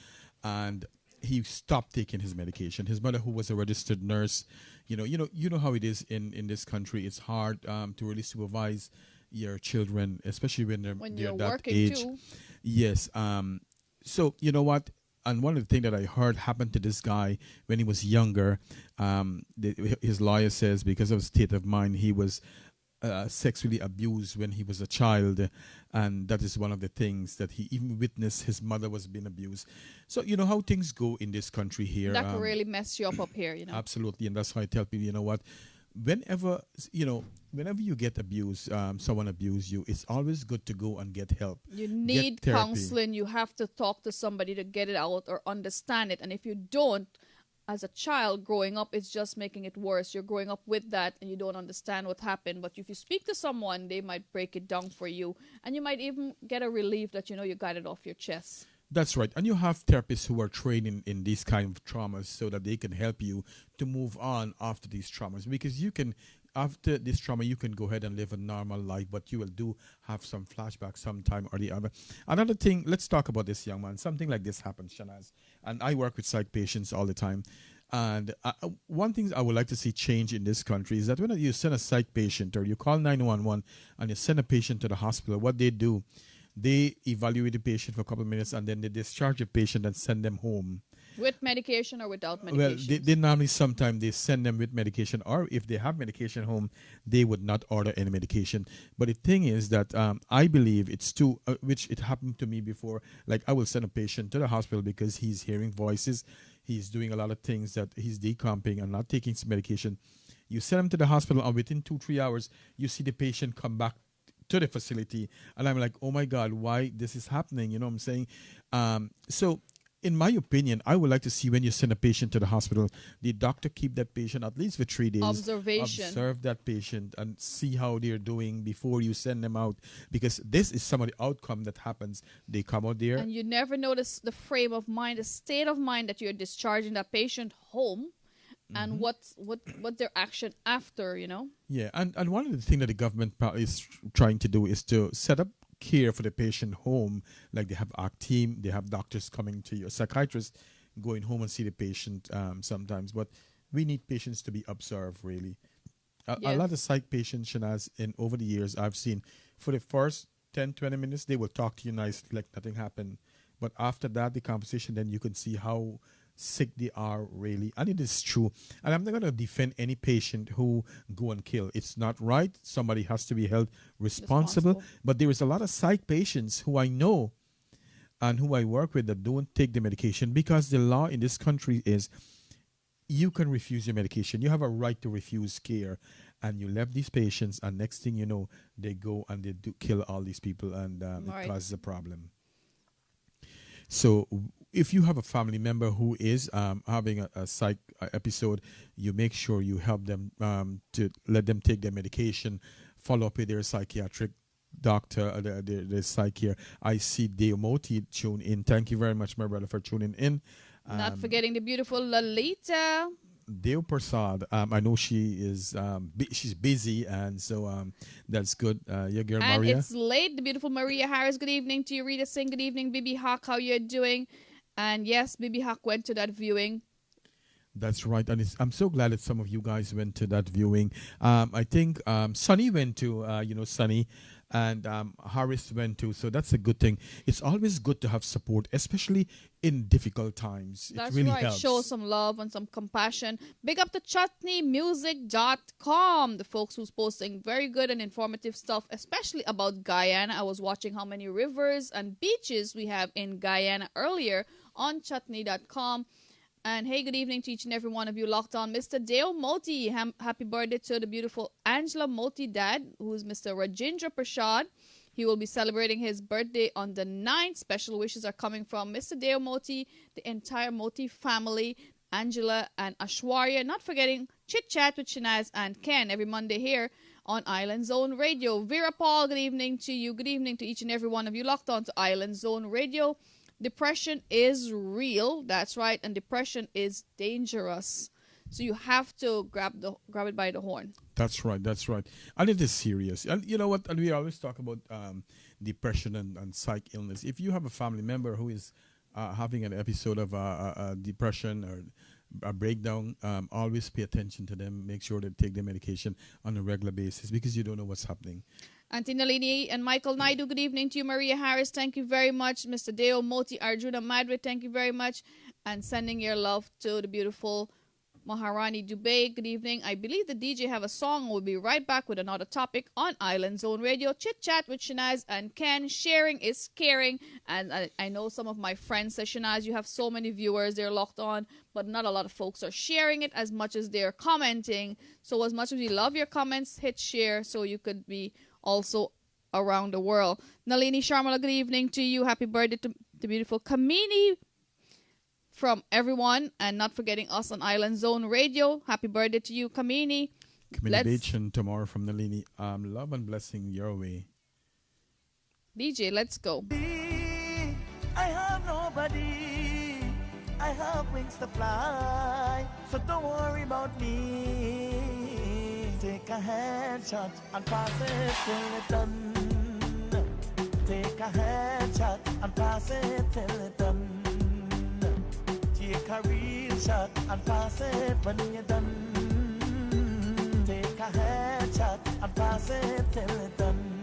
E: and he stopped taking his medication. His mother, who was a registered nurse, you know how it is in this country. It's hard to really supervise your children, especially when they're that
C: working
E: age.
C: too.
E: Yes. So, you know what? And one of the things that I heard happened to this guy when he was younger, his lawyer says because of his state of mind, he was sexually abused when he was a child. And that is one of the things that he even witnessed. His mother was being abused. So, you know how things go in this country here.
C: That could really mess you up here,
E: Absolutely. And that's why I tell people, you know what? Whenever you get abused, someone abuse you, it's always good to go and get help.
C: You need counseling. You have to talk to somebody to get it out or understand it. And if you don't, as a child growing up, it's just making it worse. You're growing up with that and you don't understand what happened. But if you speak to someone, they might break it down for you. And you might even get a relief that you got it off your chest.
E: That's right. And you have therapists who are trained in these kind of traumas so that they can help you to move on after these traumas. Because after this trauma, you can go ahead and live a normal life, but you will have some flashbacks sometime or the other. Another thing, let's talk about this young man. Something like this happens, Shanaz. And I work with psych patients all the time. And one thing I would like to see change in this country is that when you send a psych patient or you call 911 and you send a patient to the hospital, what they do, they evaluate the patient for a couple of minutes and then they discharge the patient and send them home.
C: With medication or without medication?
E: Well, they normally sometimes they send them with medication, or if they have medication home, they would not order any medication. But the thing is that I believe it's too, which it happened to me before. Like I will send a patient to the hospital because he's hearing voices. He's doing a lot of things that he's decomping and not taking his medication. You send him to the hospital and within 2-3 hours, you see the patient come back to the facility. And I'm like, oh my God, why this is happening? You know what I'm saying? So in my opinion, I would like to see when you send a patient to the hospital, the doctor keep that patient at least for 3 days.
C: Observation.
E: Observe that patient and see how they're doing before you send them out. Because this is some of the outcome that happens. They come out there.
C: And you never notice the frame of mind, the state of mind that you're discharging that patient home. And what their action after,
E: Yeah, and one of the things that the government is trying to do is to set up care for the patient home. Like they have ACT team, they have doctors coming to you, psychiatrists going home and see the patient sometimes. But we need patients to be observed, really. A
C: Yes.
E: lot of psych patients, Shanaz, in over the years I've seen, for the first 10, 20 minutes, they will talk to you nicely like nothing happened. But after that, the conversation, then you can see how sick they are really. And it is true. And I'm not going to defend any patient who go and kill. It's not right. Somebody has to be held responsible. But there is a lot of psych patients who I know and who I work with that don't take the medication, because the law in this country is you can refuse your medication. You have a right to refuse care. And you left these patients, and next thing you know, they go and they do kill all these people, and it causes a problem. So if you have a family member who is having a psych episode, you make sure you help them to let them take their medication, follow up with their psychiatric doctor, the psych here. I see Deo Moti tune in. Thank you very much, my brother, for tuning in.
C: Not forgetting the beautiful Lalita.
E: Deo Prasad, I know she is she's busy, and so that's good. Yeah, girl,
C: And
E: Maria.
C: it's late. The beautiful Maria Harris. Good evening to you. Rita Singh. Good evening, Bibi Hawk. How you doing? And yes, Bibi Hawk went to that viewing.
E: That's right, and I'm so glad that some of you guys went to that viewing. I think Sunny went to, Sunny, and Harris went to, so that's a good thing. It's always good to have support, especially in difficult times.
C: That's
E: it really
C: right.
E: helps.
C: Show some love and some compassion. Big up to chutneymusic.com, the folks who's posting very good and informative stuff, especially about Guyana. I was watching how many rivers and beaches we have in Guyana earlier on chutney.com. And hey, good evening to each and every one of you locked on. Mr. Dale Moti, happy birthday to the beautiful Angela Moti dad, who's Mr. Rajendra Prasad. He will be celebrating his birthday on the 9th. Special wishes are coming from Mr. Dale Moti, the entire Moti family, Angela and Ashwarya. Not forgetting Chit Chat with Shanaz and Ken every Monday here on Island Zone Radio. Vera Paul, good evening to you. Good evening to each and every one of you locked on to Island Zone Radio. Depression is real, that's right, and depression is dangerous. So you have to grab it by the horn.
E: That's right, and it is serious. And you know what? And we always talk about depression and psych illness. If you have a family member who is having an episode of depression or a breakdown, always pay attention to them. Make sure they take their medication on a regular basis, because you don't know what's happening.
C: Auntie Nalini and Michael Naidu, good evening to you. Maria Harris, thank you very much. Mr. Deo Moti, Arjuna Madre, thank you very much. And sending your love to the beautiful Maharani Dubey, good evening. I believe the DJ have a song. We'll be right back with another topic on Island Zone Radio. Chit Chat with Shanaz and Ken. Sharing is caring. And I know some of my friends say, Shanaz, you have so many viewers, they're locked on, but not a lot of folks are sharing it as much as they're commenting. So as much as we love your comments, hit share so you could be also around the world. Nalini Sharmala, good evening to you. Happy birthday to the beautiful Kamini from everyone, and not forgetting us on Island Zone Radio. Happy birthday to you, Kamini.
E: Communication tomorrow from Nalini. Love and blessing your way.
C: DJ, let's go.
A: I have nobody. I have wings to fly, so don't worry about me. Take a headshot and pass it till it's done. Take a headshot and pass it till it's done. Take a real shot and pass it when you're done. Take a headshot and pass it till it's done.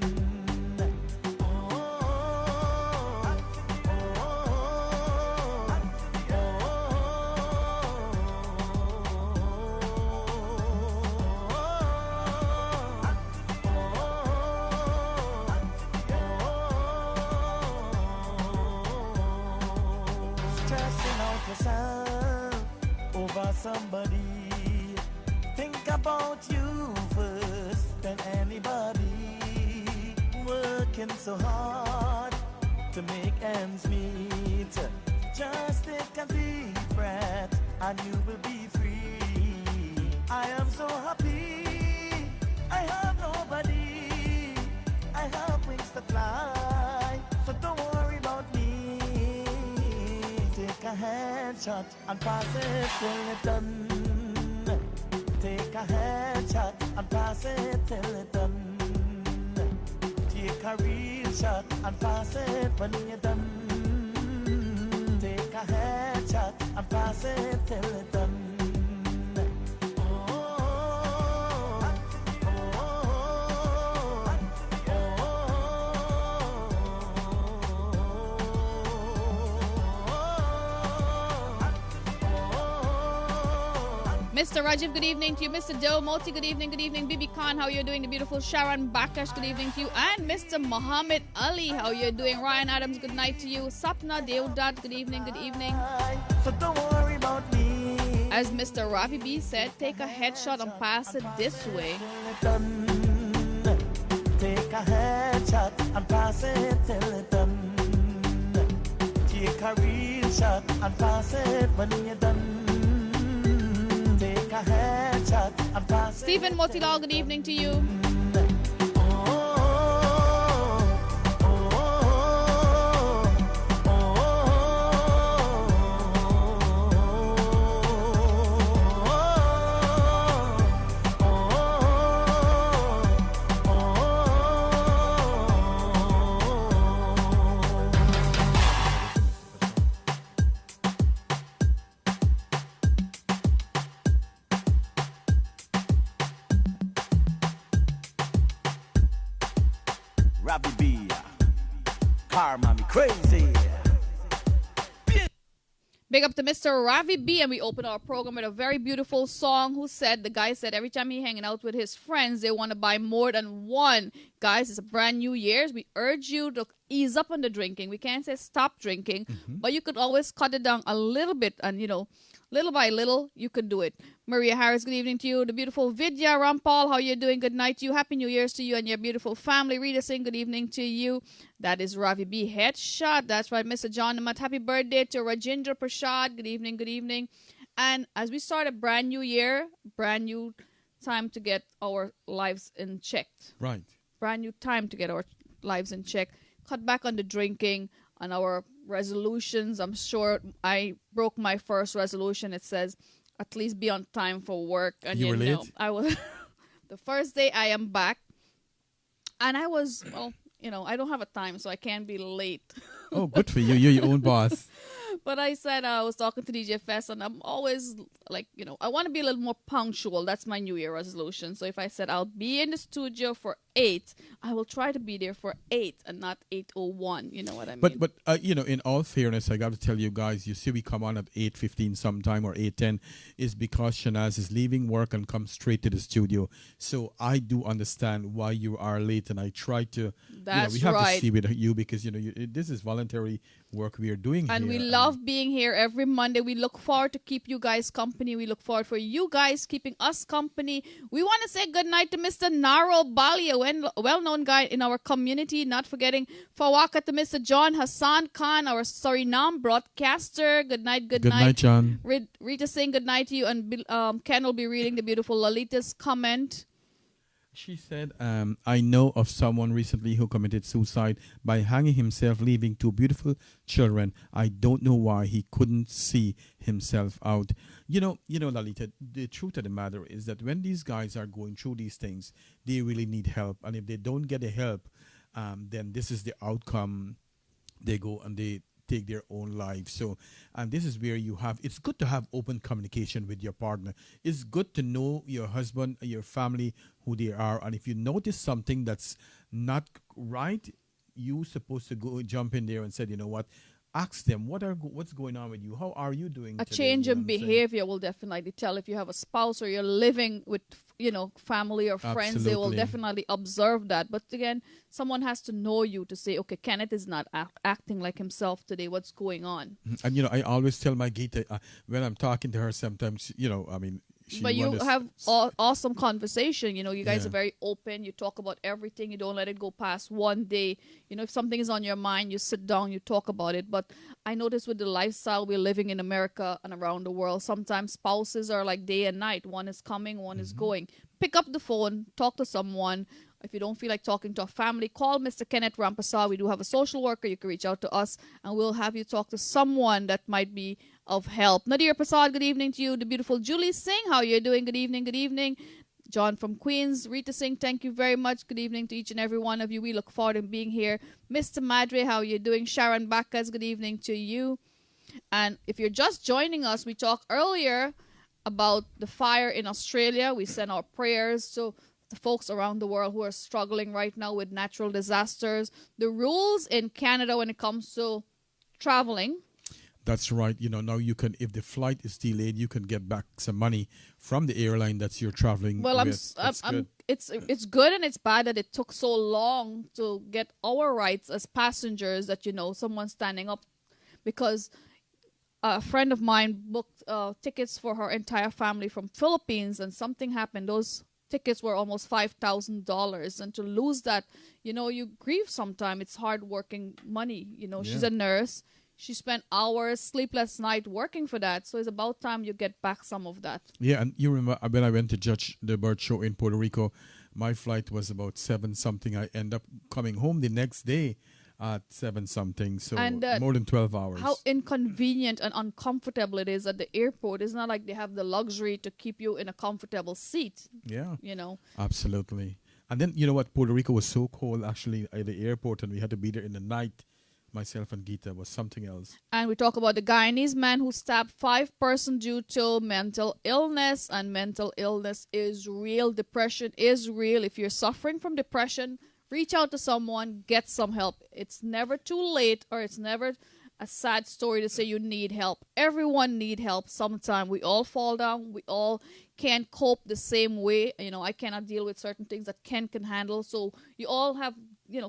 A: Over somebody, think about you first than anybody. Working so hard to make ends meet. Just take a deep breath and you will be free. I am so happy. I have nobody. I have wings to fly, so don't worry about me. Take a headshot and pass it till it's done. Take a headshot and pass it till it's done. Take a real shot and pass it when you're done. Take a headshot and pass it till it's done. Oh,
C: Mr. Rajiv, good evening to you. Mr. Doe Moti, good evening, good evening. Bibi Khan, how you doing? The beautiful Sharon Bakash, good evening to you. And Mr. Muhammad Ali, how you doing? Ryan Adams, good night to you. Sapna Deodat, good evening, good evening.
A: So don't worry about me.
C: As Mr. Ravi B said, take a headshot and pass it this way.
A: Take a headshot and pass it till it's done. Take a real shot and pass it when you're done. Take a headshot and pass it.
C: Stephen Motilal, good evening to you.
A: Crazy.
C: Big up to Mr. Ravi B, and we open our program with a very beautiful song. The guy said every time he's hanging out with his friends, they want to buy more than one. Guys, it's a brand new year. We urge you to ease up on the drinking. We can't say stop drinking, but you could always cut it down a little bit, and little by little, you can do it. Maria Harris, good evening to you. The beautiful Vidya Rampal, how you doing? Good night to you. Happy New Year's to you and your beautiful family. Rita Singh, good evening to you. That is Ravi B. Headshot. That's right, Mr. John Namat. Happy birthday to Rajendra Prasad. Good evening, good evening. And as we start a brand new year, brand new time to get our lives in check.
E: Right.
C: Brand new time to get our lives in check. Cut back on the drinking, on our resolutions. I'm sure I broke my first resolution. It says at least be on time for work. And
E: you were late?
C: I was the first day I am back, and I was I don't have a time, so I can't be late.
E: Oh, good for you. You're your own boss.
C: But I said I was talking to DJ Fest, and I'm always I want to be a little more punctual. That's my New Year resolution. So if I said I'll be in the studio for 8, I will try to be there for 8 and not 8:01. You know what I mean?
E: But in all fairness, I got to tell you guys, you see we come on at 8:15 sometime or 8:10 is because Shanaz is leaving work and comes straight to the studio. So I do understand why you are late, and I try to.
C: That's
E: we have
C: right.
E: to see with you because this is voluntary work we are doing
C: and
E: here.
C: We love being here every Monday. We look forward to keep you guys company. We look forward for you guys keeping us company. We want to say good night to Mr. Naro Bali, a well-known guy in our community. Not forgetting Fawaka to Mr. John Hassan Khan, our Suriname broadcaster. Good night, good night.
E: Good night, John.
C: Rita saying good night to you, and Ken will be reading the beautiful Lalita's comment.
E: She said, I know of someone recently who committed suicide by hanging himself, leaving 2 beautiful children. I don't know why he couldn't see himself out. You know, Lalita, the truth of the matter is that when these guys are going through these things, they really need help. And if they don't get the help, then this is the outcome. They go and they take their own lives. So, and this is where it's good to have open communication with your partner. It's good to know your husband, your family, who they are. And if you notice something that's not right, you're supposed to go jump in there and say, you know what, ask them, what's going on with you? How are you doing
C: A
E: today?
C: change
E: You know
C: in
E: what I'm saying?
C: behavior will definitely tell. If you have a spouse or you're living with, family or friends, they will
E: Absolutely.
C: definitely observe that. But again, someone has to know you to say, okay, Kenneth is not acting like himself today. What's going on?
E: And, I always tell my Gita, when I'm talking to her sometimes,
C: But you have awesome conversation. You guys
E: Yeah.
C: are very open. You talk about everything. You don't let it go past one day. If something is on your mind, you sit down, you talk about it. But I notice with the lifestyle we're living in America and around the world, sometimes spouses are like day and night. One is coming, one is going. Pick up the phone, talk to someone. If you don't feel like talking to a family, call Mr. Kenneth Rampasa. We do have a social worker. You can reach out to us, and we'll have you talk to someone that might be of help. Nadir Prasad, good evening to you. The beautiful Julie Singh, how are you doing? Good evening, good evening. John from Queens. Rita Singh, thank you very much. Good evening to each and every one of you. We look forward to being here. Mr. Madre, how are you doing? Sharon Bacchus, good evening to you. And if you're just joining us, we talked earlier about the fire in Australia. We send our prayers to the folks around the world who are struggling right now with natural disasters. The rules in Canada when it comes to traveling.
E: That's right. You know, now you can, if the flight is delayed, you can get back some money from the airline that you're traveling
C: Well,
E: with. That's good.
C: it's good and it's bad that it took so long to get our rights as passengers that, someone standing up, because a friend of mine booked tickets for her entire family from Philippines, and something happened. Those tickets were almost $5,000, and to lose that, you grieve sometime. It's hard working money. She's a nurse. She spent hours, sleepless night working for that. So it's about time you get back some of that.
E: Yeah, and you remember when I went to judge the bird show in Puerto Rico, my flight was about 7 something. I end up coming home the next day at 7 something. So more than 12 hours.
C: How inconvenient and uncomfortable it is at the airport. It's not like they have the luxury to keep you in a comfortable seat.
E: Yeah.
C: Absolutely.
E: And then, you know what? Puerto Rico was so cold actually at the airport, and we had to be there in the night. Myself and Geeta was something else.
C: And we talk about the Guyanese man who stabbed 5 persons due to mental illness. And mental illness is real. Depression is real. If you're suffering from depression, reach out to someone, get some help. It's never too late, or it's never a sad story to say you need help. Everyone need help sometime. We all fall down. We all can't cope the same way. I cannot deal with certain things that Ken can handle. So you all have,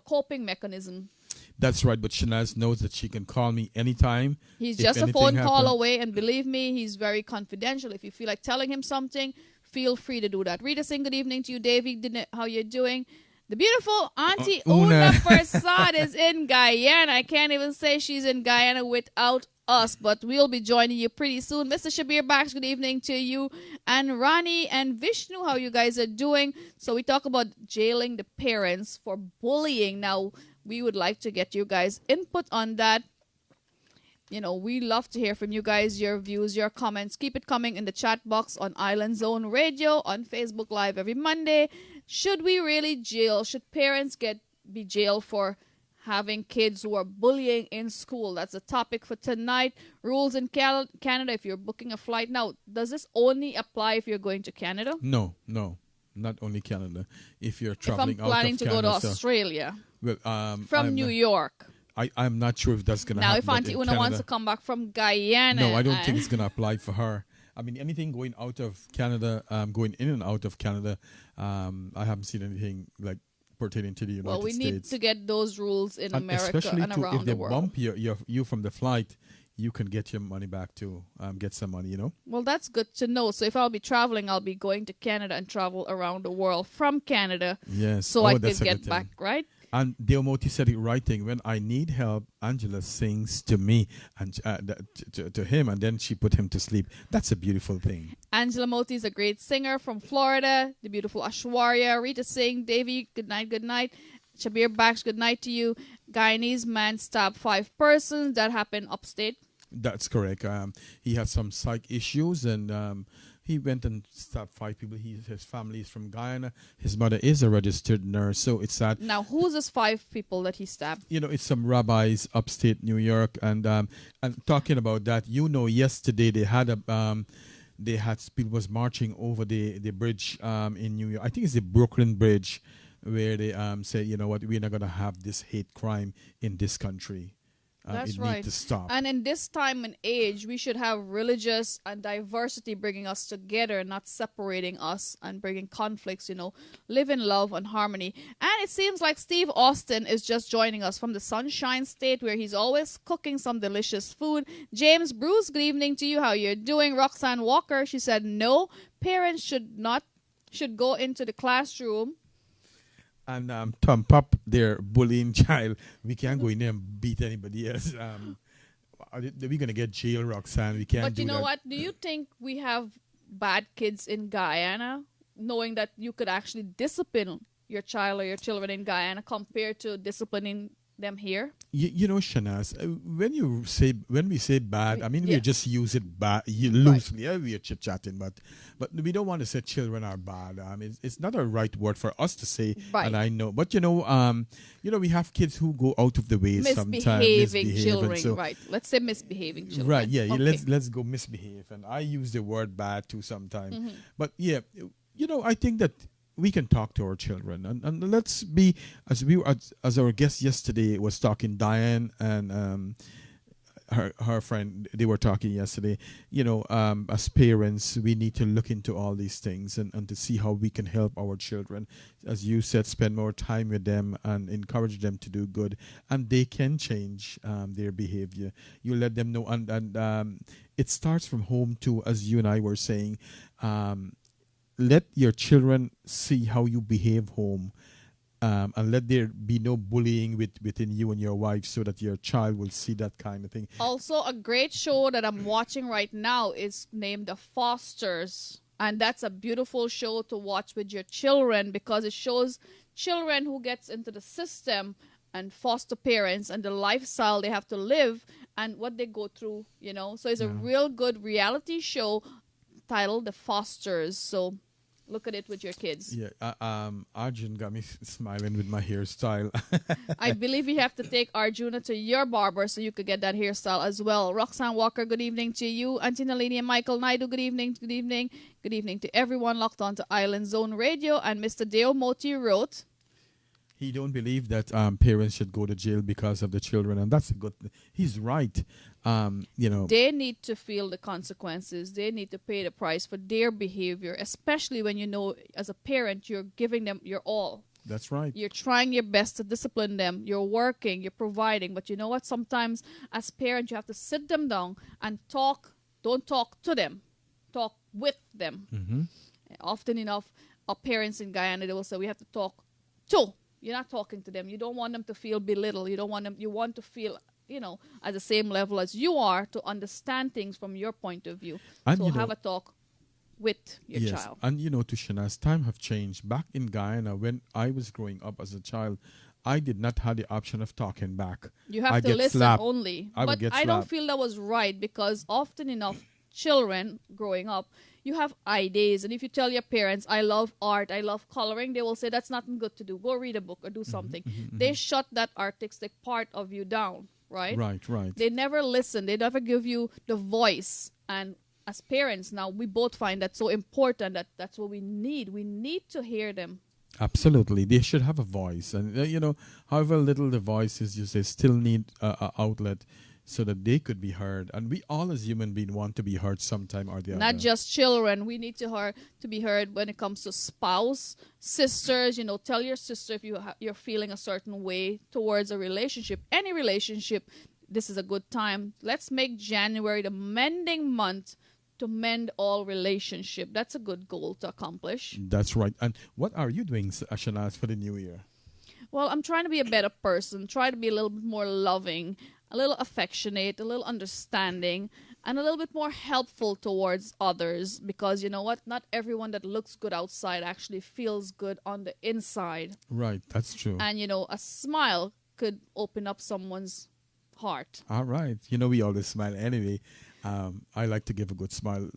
C: coping mechanism.
E: That's right, but Shanaz knows that she can call me anytime.
C: He's just a phone call away, and believe me, he's very confidential. If you feel like telling him something, feel free to do that. Rita saying good evening to you, Davy. How you doing? The beautiful Auntie Una Persad is in Guyana. I can't even say she's in Guyana without us, but we'll be joining you pretty soon. Mr. Shabir Bax, good evening to you. And Rani and Vishnu, how you guys are doing? So we talk about jailing the parents for bullying. Now, we would like to get you guys' input on that. We love to hear from you guys, your views, your comments. Keep it coming in the chat box on Island Zone Radio, on Facebook Live every Monday. Should we really jail? Should parents be jailed for having kids who are bullying in school? That's the topic for tonight. Rules in Canada if you're booking a flight. Now, does this only apply if you're going to Canada?
E: No. Not only Canada. If you're traveling out of Canada.
C: If I'm planning to go to Australia from New York.
E: I'm not sure if that's going to happen.
C: Now, if Auntie Una wants to come back from Guyana.
E: No, I don't think it's going to apply for her. I mean, anything going out of Canada, going in and out of Canada, I haven't seen anything like pertaining to the United States.
C: Well, we need to get those rules in America
E: especially
C: and around
E: if they
C: the world.
E: bump you from the flight, you can get your money back too. Get some money,
C: Well, that's good to know. So if I'll be traveling, I'll be going to Canada and travel around the world from Canada.
E: Yes.
C: So I can get back, right?
E: And Deomoti said it right thing. When I need help, Angela sings to me and to him, and then she put him to sleep. That's a beautiful thing.
C: Angela Moti is a great singer from Florida. The beautiful Ashwarya. Rita Singh, Davy, good night, good night. Shabir Baksh, good night to you. Guyanese man stabbed 5 persons. That happened upstate.
E: That's correct. He had some psych issues, and he went and stabbed 5 people. His family is from Guyana. His mother is a registered nurse, so it's sad.
C: Now, who's those 5 people that he stabbed?
E: It's some rabbis upstate New York, and talking about that, yesterday they had people was marching over the bridge in New York. I think it's the Brooklyn Bridge, where they say, we're not going to have this hate crime in this country.
C: That's
E: it
C: right.
E: needs to stop.
C: And in this time and age, we should have religious and diversity bringing us together, not separating us and bringing conflicts, live in love and harmony. And it seems like Steve Austin is just joining us from the Sunshine State, where he's always cooking some delicious food. James Bruce, good evening to you. How you're doing? Roxanne Walker, she said, no, parents should go into the classroom.
E: And Tom Pop, their bullying child, we can't go in there and beat anybody else. We're going to get jail, Roxanne. We can't.
C: But you know what? Do you think we have bad kids in Guyana, knowing that you could actually discipline your child or your children in Guyana compared to disciplining them here?
E: Shanaz, when we say bad, I mean, we just use it loosely. Right. We are chit-chatting, but we don't want to say children are bad. It's not a right word for us to say, right. And I know. But, we have kids who go out of the way sometimes.
C: Misbehaving children, so, right. Let's say misbehaving children.
E: Right, yeah.
C: Okay.
E: Let's go misbehave. And I use the word bad too sometimes. Mm-hmm. But, yeah, I think that we can talk to our children, and let's be as our guest yesterday was talking, Diane, and her friend, they were talking yesterday, as parents, we need to look into all these things and to see how we can help our children. As you said, spend more time with them and encourage them to do good, and they can change their behavior. You let them know, and it starts from home too, as you and I were saying. Let your children see how you behave home. And let there be no bullying within you and your wife, so that your child will see that kind of thing.
C: Also, a great show that I'm watching right now is named The Fosters. And that's a beautiful show to watch with your children, because it shows children who gets into the system and foster parents and the lifestyle they have to live and what they go through, So it's a real good reality show titled The Fosters. So look at it with your kids.
E: Yeah, Arjun got me smiling with my hairstyle.
C: I believe you have to take Arjuna to your barber so you could get that hairstyle as well. Roxanne Walker, good evening to you. Auntie Nalini and Michael Naidu, good evening. Good evening. Good evening to everyone locked on to Island Zone Radio. And Mr. Deo Moti wrote,
E: he don't believe that parents should go to jail because of the children, and that's a good thing. He's right.
C: They need to feel the consequences. They need to pay the price for their behavior, especially when as a parent, you're giving them your all.
E: That's right.
C: You're trying your best to discipline them. You're working, you're providing. But you know what? Sometimes as parents, you have to sit them down and talk. Don't talk to them. Talk with them.
E: Mm-hmm.
C: Often enough, our parents in Guyana, they will say, we have to talk to. You're not talking to them. You don't want them to feel belittled. You want to feel, at the same level as you are, to understand things from your point of view.
E: And
C: so have a talk with your child.
E: And to Shanaz, time have changed. Back in Guyana, when I was growing up as a child, I did not have the option of talking back.
C: You have to listen only. But I don't feel that was right, because often enough, children growing up, you have ideas, and if you tell your parents, I love art, I love coloring, they will say that's nothing good to do. Go read a book or do something. They shut that artistic part of you down, right?
E: Right.
C: They never listen. They never give you the voice. And as parents now, we both find that so important, that's what we need. We need to hear them.
E: Absolutely. They should have a voice. And, however little the voice is, they still need an outlet so that they could be heard. And we all as human beings want to be heard sometime or the other.
C: Not just children. We need to be heard when it comes to spouse, sisters. Tell your sister if you're feeling a certain way towards a relationship. Any relationship, this is a good time. Let's make January the mending month to mend all relationship. That's a good goal to accomplish.
E: That's right. And what are you doing, Shanaz, for the new year?
C: Well, I'm trying to be a better person, try to be a little bit more loving, a little affectionate, a little understanding, and a little bit more helpful towards others. Because you know what? Not everyone that looks good outside actually feels good on the inside.
E: Right, that's true.
C: And, a smile could open up someone's heart.
E: All right. We always smile anyway. I like to give a good smile.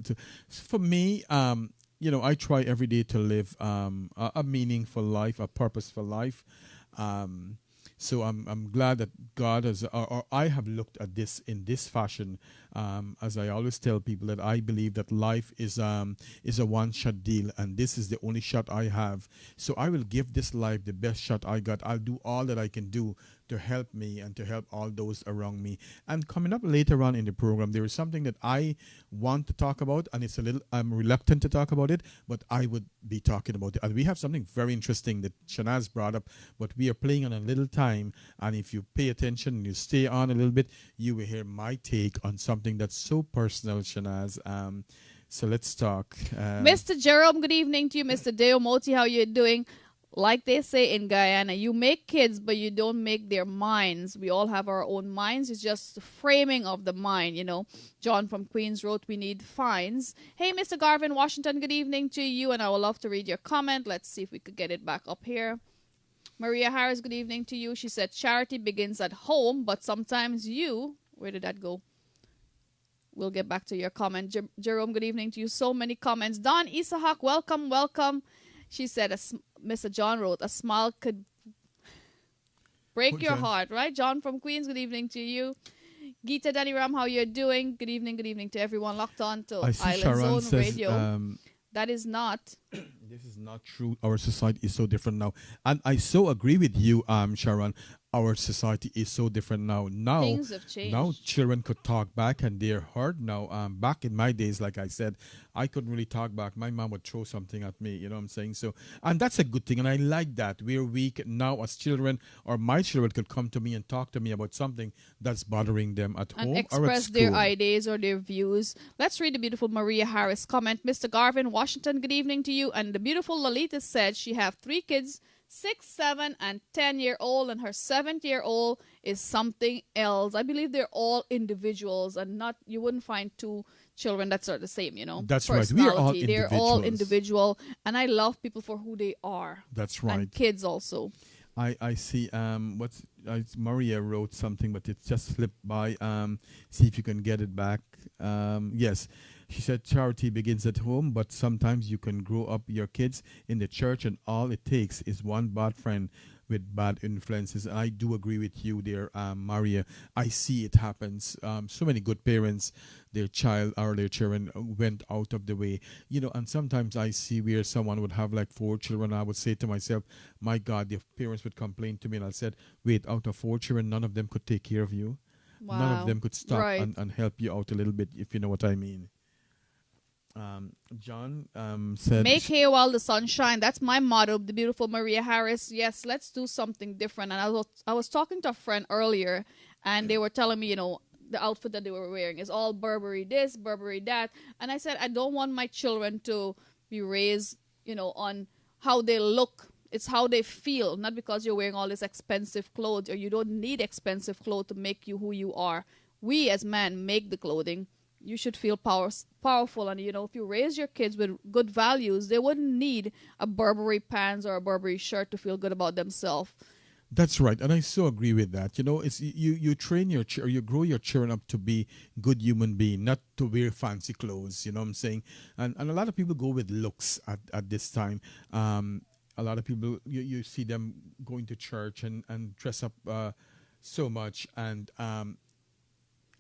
E: For me, I try every day to live a meaningful life, a purposeful life. So I'm glad that God has, or I have looked at this in this fashion. As I always tell people, that I believe that life is a one-shot deal, and this is the only shot I have. So I will give this life the best shot I got. I'll do all that I can do to help me and to help all those around me. And coming up later on in the program, there is something that I want to talk about, and I'm reluctant to talk about it, but I would be talking about it. And we have something very interesting that Shanaz brought up, but we are playing on a little time, and if you pay attention and you stay on a little bit, you will hear my take on something that's so personal, Shanaz. So let's talk.
C: Mr. Jerome, good evening to you. Mr. Deo Moti, how you doing? Like they say in Guyana, you make kids, but you don't make their minds. We all have our own minds. It's just the framing of the mind, John from Queens wrote, we need fines. Hey, Mr. Garvin Washington, good evening to you, and I would love to read your comment. Let's see if we could get it back up here. Maria Harris, good evening to you. She said, charity begins at home, but sometimes where did that go? We'll get back to your comment. Jerome, good evening to you. So many comments. Don Isahak, welcome. She said, Mr. John wrote, a smile could break your heart, right? John from Queens, good evening to you. Geeta Daniram, how you're doing? Good evening to everyone locked on to Island Zone Radio. That is not. This
E: is not true. Our society is so different now. And I so agree with you, Sharon. our society is so different now. Now,
C: Things have changed.
E: now children could talk back and they're heard now. Back in my days, like I said, I couldn't really talk back. My mom would throw something at me, you know what I'm saying? So, and that's a good thing, and I like that. We're weak now as children, or my children could come to me and talk to me about something that's bothering them at
C: and
E: home or at
C: express
E: school.
C: their ideas or their views. Let's read the beautiful Maria Harris comment. Mr. Garvin, Washington, good evening to you. And the beautiful Lolita said she have 3 kids, 6, 7, and 10-year-old, and her 7th-year-old is something else. I believe they're all individuals, and not you wouldn't find 2 children that are the same, you know.
E: That's right. We are all
C: Personality. They're all
E: individuals.
C: individual, and I love people for who they are.
E: That's right.
C: And kids also.
E: I see Maria wrote something, but it just slipped by. See if you can get it back. Yes. She said charity begins at home, but sometimes you can grow up your kids in the church, and all it takes is one bad friend with bad influences. I do agree with you there, Maria. I see it happens. So many good parents, their child or their children went out of the way. You know, and sometimes I see where someone would have like 4 children. I would say to myself, my God, the parents would complain to me, and I said, wait, out of 4 children, none of them could take care of you.
C: Wow.
E: None of them could stop
C: Right.
E: and help you out a little bit, if you know what I mean. John said,
C: Make hay while the sun shines. That's my motto, the beautiful Maria Harris. Yes, let's do something different. And I was talking to a friend earlier, and they were telling me, you know, the outfit that they were wearing is all Burberry this, Burberry that. And I said, I don't want my children to be raised, you know, on how they look. It's how they feel, not because you're wearing all this expensive clothes, or you don't need expensive clothes to make you who you are. We as men make the clothing. You should feel powerful, and you know, if you raise your kids with good values, they wouldn't need a Burberry pants or a Burberry shirt to feel good about themselves.
E: that's right, and I so agree with that. You know, it's you train your or you grow your children up to be good human being, not to wear fancy clothes. You know what I'm saying? And a lot of people go with looks at this time. A lot of people you see them going to church and dress up so much, and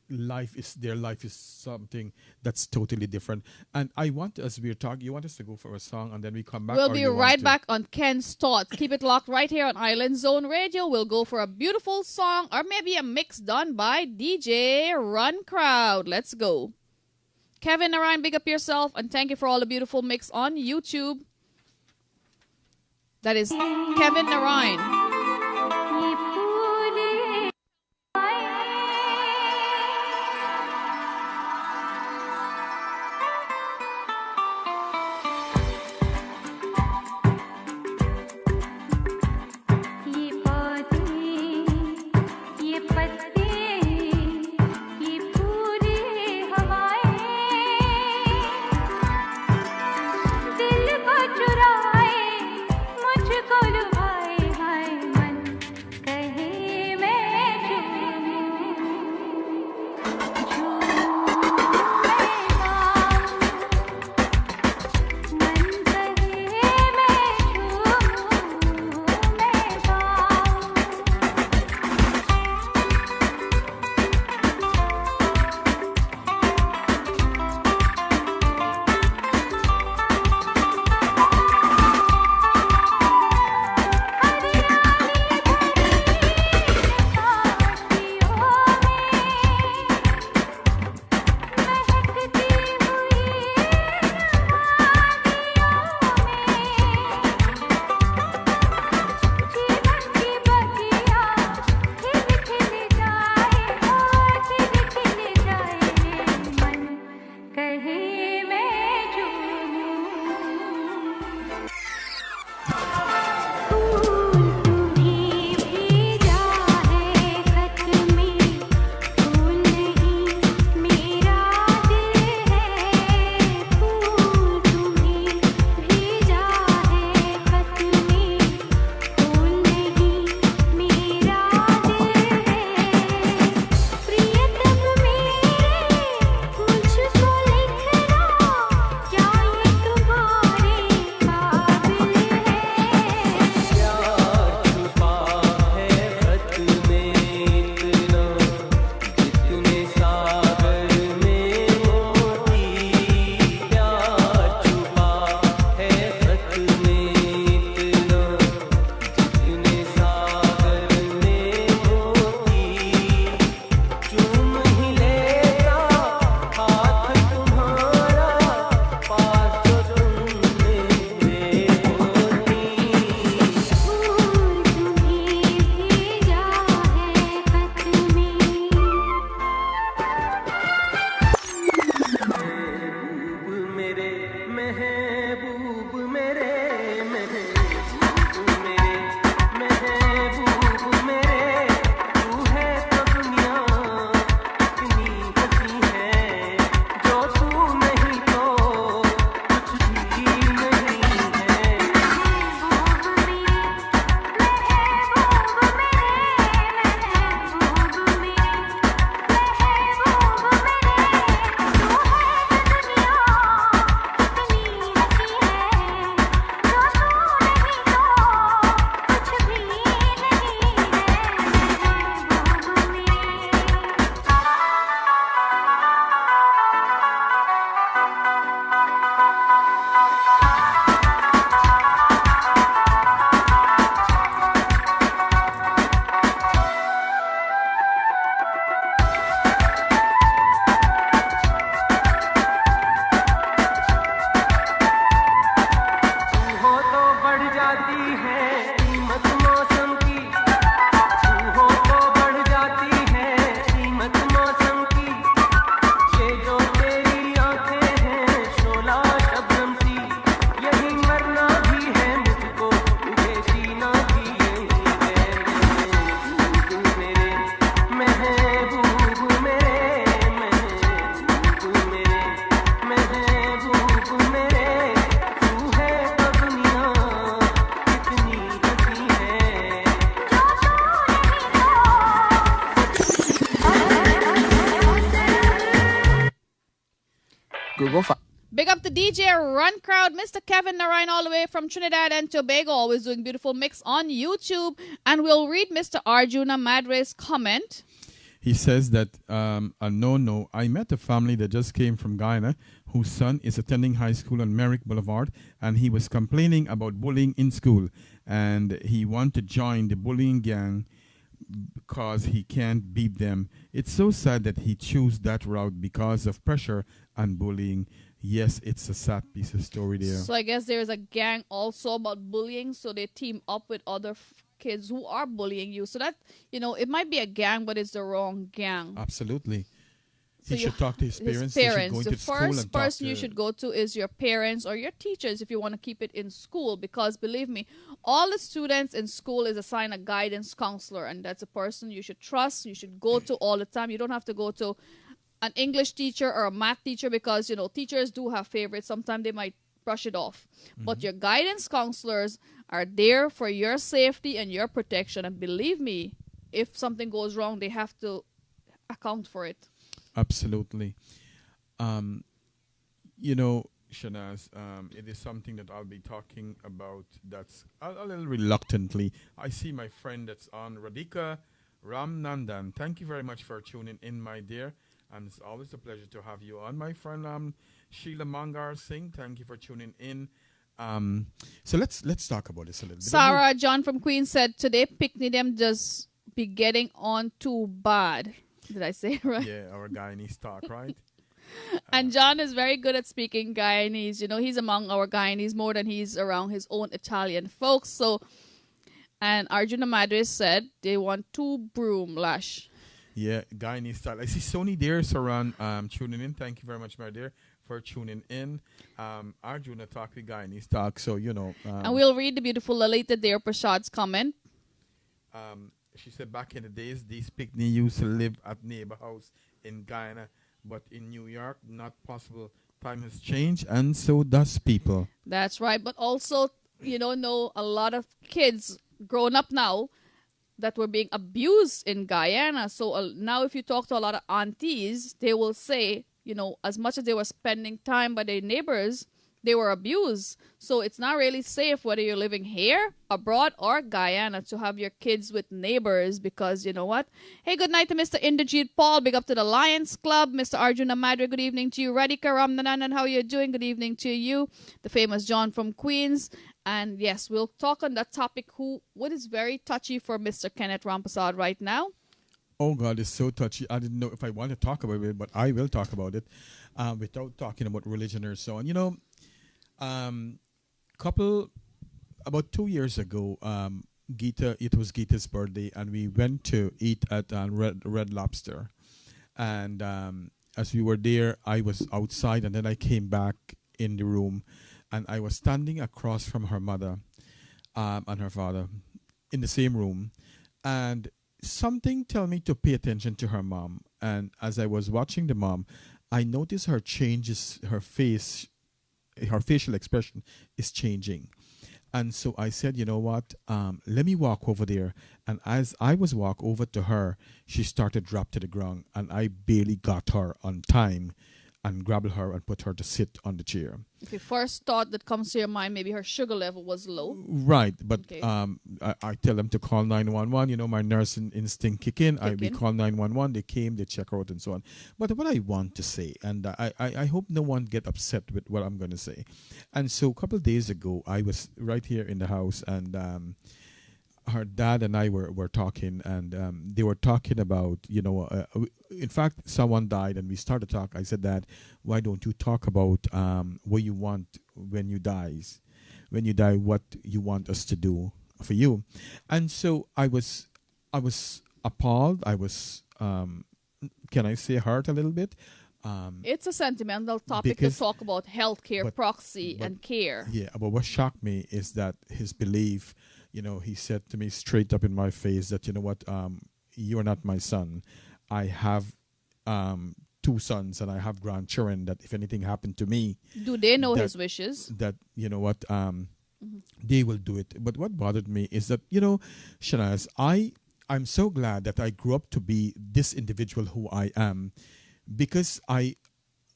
E: their life is something that's totally different. And I want, as we're talking, you want us to go for a song and then we come back?
C: We'll
E: or
C: be
E: you want
C: right
E: to-
C: back on Ken's Thoughts. Keep it locked right here on Island Zone Radio. We'll go for a beautiful song, or maybe a mix done by DJ Run Crowd. Let's go. Kevin Narayan, big up yourself, and thank you for all the beautiful mix on YouTube. That is Kevin Narayan.
G: मुझको लुभाए हाय
C: DJ Run Crowd, Mr. Kevin Narayan, all the way from Trinidad and Tobago, always doing beautiful mix on YouTube. And we'll read Mr. Arjuna Madre's comment.
E: He says that, no, I met a family that just came from Guyana whose son is attending high school on Merrick Boulevard, and he was complaining about bullying in school, and he wanted to join the bullying gang because he can't beat them. It's so sad that he chose that route because of pressure and bullying. Yes, it's a sad piece of story there.
C: So I guess there's a gang also about bullying, so they team up with other kids who are bullying you. So that, it might be a gang, but it's the wrong gang.
E: Absolutely.
C: So
E: he should talk to his parents.
C: The first person you should go to is your parents or your teachers if you want to keep it in school. Because believe me, all the students in school is assigned a guidance counselor, and that's a person you should trust. You should go to all the time. You don't have to go to an English teacher or a math teacher because, teachers do have favorites. Sometimes they might brush it off. Mm-hmm. But your guidance counselors are there for your safety and your protection. And believe me, if something goes wrong, they have to account for it.
E: Absolutely. Shanaz, it is something that I'll be talking about that's a little reluctantly. I see my friend that's on, Radhika Ramnandan. Thank you very much for tuning in, my dear. And it's always a pleasure to have you on, my friend. Sheila Mangar Singh, thank you for tuning in. So let's talk about this a little bit.
C: Sarah John from Queens said today picnic them just be getting on too bad. Did I say it right?
E: Yeah, our Guyanese talk, right?
C: And John is very good at speaking Guyanese. He's among our Guyanese more than he's around his own Italian folks. So, and Arjuna Madre said they want 2 broom lash.
E: Yeah, Guyanese style. I see Sony there, Saran, tuning in. Thank you very much, my dear, for tuning in. Arjuna talk with Guyanese talk, so,
C: and we'll read the beautiful Lalita Dare Prasad's comment.
E: She said back in the days, these picnic used to live at neighbor house in Guyana, but in New York, not possible. Time has changed, and so does people.
C: That's right. But also, know a lot of kids grown up now that were being abused in Guyana. So now if you talk to a lot of aunties, they will say, as much as they were spending time by their neighbors, they were abused. So it's not really safe whether you're living here, abroad, or Guyana to have your kids with neighbors because you know what? Hey, good night to Mr. Inderjeet Paul. Big up to the Lions Club. Mr. Arjuna Madre, good evening to you. Radhika Ramnanan, how are you doing? Good evening to you. The famous John from Queens. And yes, we'll talk on that topic, what is very touchy for Mr. Kenneth Rampasad right now.
E: Oh, God, it's so touchy. I didn't know if I want to talk about it, but I will talk about it without talking about religion or so on. About 2 years ago, it was Gita's birthday, and we went to eat at Red Lobster. And as we were there, I was outside, and then I came back in the room, and I was standing across from her mother and her father in the same room, and something told me to pay attention to her mom. And as I was watching the mom, I noticed her changes, her facial expression is changing. And so I said, you know what, let me walk over there. And as I was walk over to her, she started drop to the ground, and I barely got her on time and grabbed her and put her to sit on the chair.
C: Okay, first thought that comes to your mind, maybe her sugar level was low.
E: Right, but
C: okay.
E: I tell them to call 911. My nursing instinct kick in. We call 911. They came, they check her out and so on. But what I want to say, and I hope no one get upset with what I'm going to say. And so a couple of days ago, I was right here in the house, and her dad and I were talking, and they were talking about, in fact, someone died, and we started to talk. I said, Dad, why don't you talk about what you want when you die, what you want us to do for you? And so I was appalled. I was, can I say hurt a little bit?
C: It's a sentimental topic to talk about healthcare, proxy, and care.
E: Yeah, but what shocked me is that his belief. He said to me straight up in my face that, you are not my son. I have 2 sons, and I have grandchildren that if anything happened to me.
C: Do they know his wishes?
E: That, they will do it. But what bothered me is that, Shanaz, I'm so glad that I grew up to be this individual who I am, because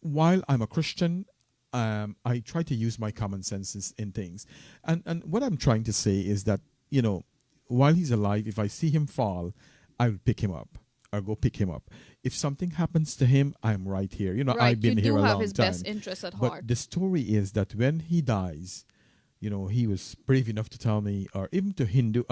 E: while I'm a Christian, I try to use my common senses in things. And what I'm trying to say is that, while he's alive, if I see him fall, I'll pick him up. I'll go pick him up. If something happens to him, I'm right here.
C: Right,
E: I've been here a long time.
C: You do have his best interests at heart.
E: But the story is that when he dies, he was brave enough to tell me, or even to Hindu,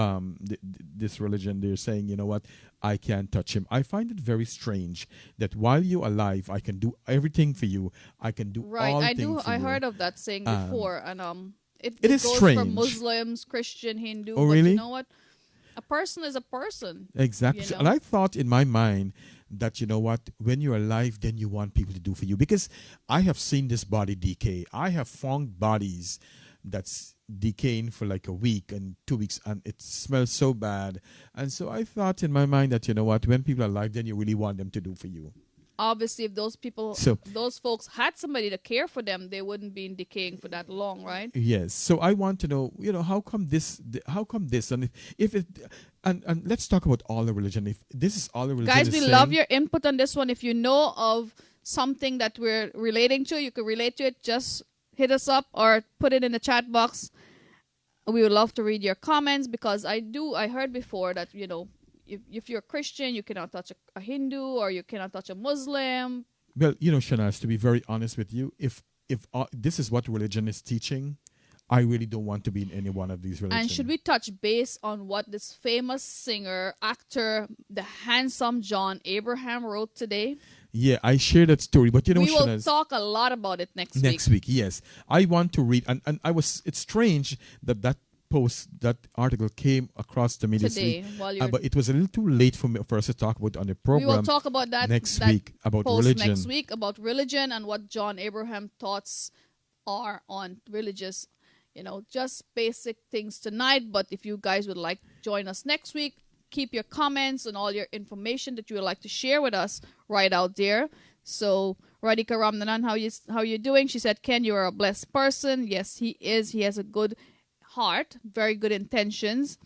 E: this religion, they're saying, you know what, I can't touch him. I find it very strange that while you're alive, I can do everything for you. I can do all things for you.
C: I heard of that saying before, and it
E: is
C: goes
E: strange
C: for Muslims, Christian, Hindu.
E: Oh,
C: but
E: really?
C: You know what? A person is a person.
E: Exactly. And I thought in my mind that, when you're alive, then you want people to do for you. Because I have seen this body decay. I have found bodies that's decaying for like a week and 2 weeks, and it smells so bad. And so I thought in my mind that, when people are alive, then you really want them to do for you.
C: Obviously, if those folks had somebody to care for them, they wouldn't be decaying for that long, right?
E: Yes. So I want to know, how come this, and if it, and let's talk about all the religion. If this is all the religion,
C: guys, we love your input on this one. If you know of something that we're relating to, you can relate to it. Just hit us up or put it in the chat box. We would love to read your comments, because I heard before that, if you're a Christian, you cannot touch a Hindu, or you cannot touch a Muslim.
E: Well, Shanaz, to be very honest with you, if this is what religion is teaching, I really don't want to be in any one of these religions.
C: And should we touch base on what this famous singer, actor, the handsome John Abraham wrote today?
E: Yeah, I share that story, but we
C: will
E: Shanaz,
C: talk a lot about it next week.
E: Next week, yes. I want to read, and it's strange that article came across to me
C: today,
E: this week, but it was a little too late for us to talk about on the program.
C: We will talk about that
E: next week, about religion.
C: Next week, about religion and what John Abraham thoughts are on religious, just basic things tonight. But if you guys would like to join us next week, keep your comments and all your information that you would like to share with us right out there. So Radhika Ramnanan, how you doing? She said, Ken, you are a blessed person. Yes, he is. He has a good heart, very good intentions.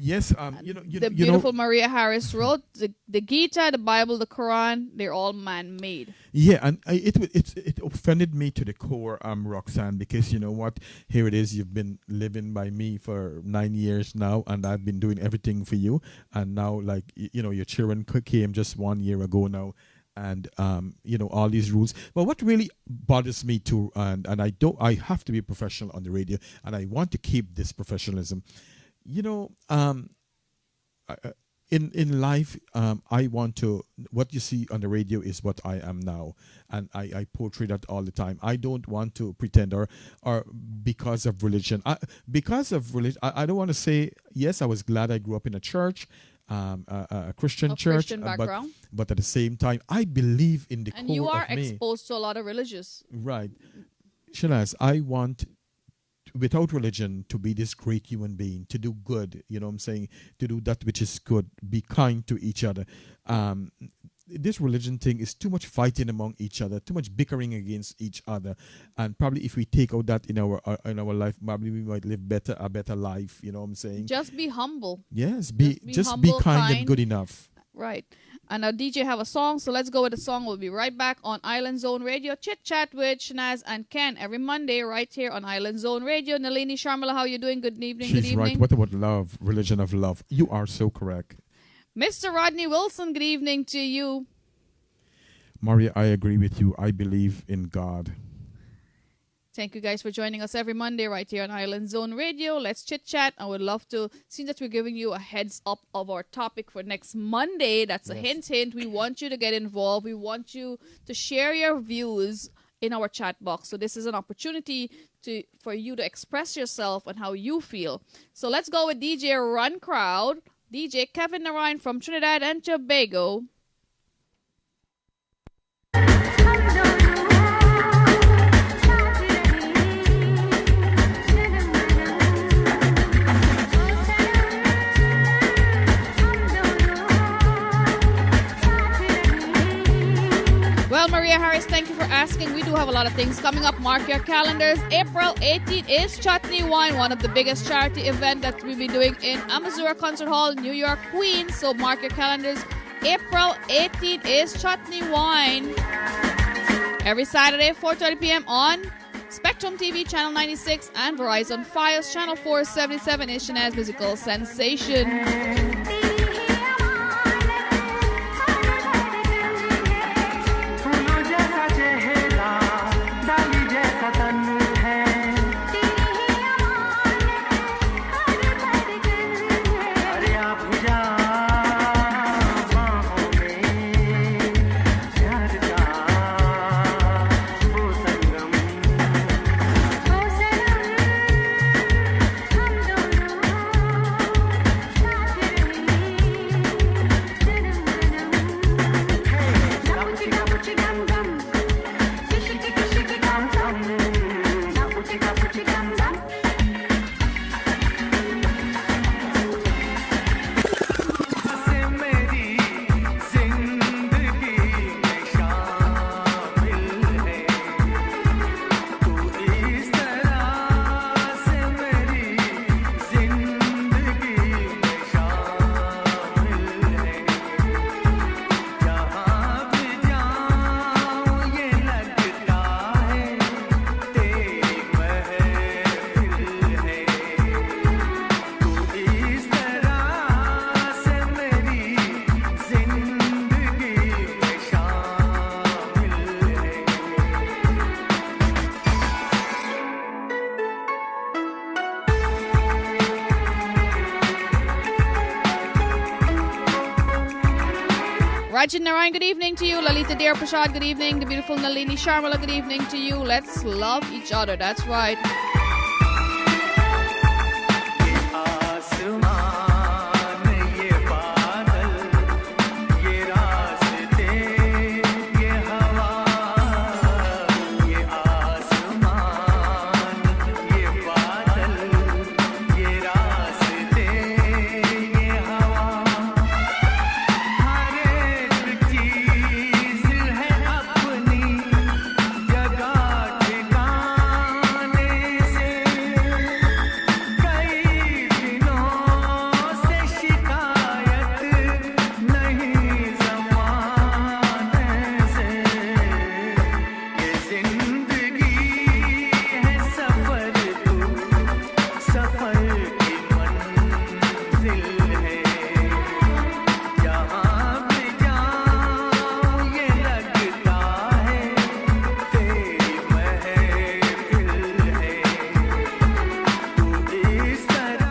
E: Yes,
C: the beautiful Maria Harris wrote the Gita, the Bible, the Quran. They're all man-made.
E: Yeah, and it offended me to the core, Roxanne, because you know what? Here it is. You've been living by me for 9 years now, and I've been doing everything for you. And now, your children came just 1 year ago now, and all these rules. But what really bothers me too, and I have to be professional on the radio, and I want to keep this professionalism. In life, I want to, what you see on the radio is what I am now, and I portray that all the time. I don't want to pretend or because of religion. I don't want to say, yes, I was glad I grew up in a church, a Christian church,
C: background.
E: But at the same time, I believe in the core of me.
C: And you are exposed to a lot of religious.
E: Right. Shanaz, I want, without religion, to be this great human being, to do good, to do that which is good, be kind to each other. This religion thing is too much fighting among each other, too much bickering against each other, and probably if we take out that in our life, probably we might live a better life. You know what I'm saying?
C: Just be humble.
E: Yes, just
C: humble,
E: be kind and good enough.
C: Right. And our DJ have a song, so let's go with the song. We'll be right back on Island Zone Radio. Chit Chat with Shanaz and Ken every Monday right here on Island Zone Radio. Nalini Sharmila, how you doing? Good evening.
E: She's
C: good evening.
E: Right. What about love? Religion of love. You are so correct.
C: Mr. Rodney Wilson, good evening to you.
E: Maria, I agree with you. I believe in God.
C: Thank you guys for joining us every Monday right here on Island Zone Radio. Let's chit chat. I would love to see that we're giving you a heads up of our topic for next Monday. That's a hint. We want you to get involved. We want you to share your views in our chat box. So this is an opportunity for you to express yourself and how you feel. So let's go with DJ Run Crowd, DJ Kevin Narayan from Trinidad and Tobago. Well, Maria Harris, thank you for asking. We do have a lot of things coming up. Mark your calendars. April 18th is Chutney Wine, one of the biggest charity events that we'll be doing in Amazura Concert Hall, New York, Queens. So mark your calendars. April 18th is Chutney Wine. Every Saturday, 4:30 p.m. on Spectrum TV, Channel 96, and Verizon Fios, Channel 477 is Shanaz Musical Sensation. Rajan Narayan, good evening to you. Lalita Dear Prasad, good evening. The beautiful Nalini Sharmala, good evening to you. Let's love each other. That's right.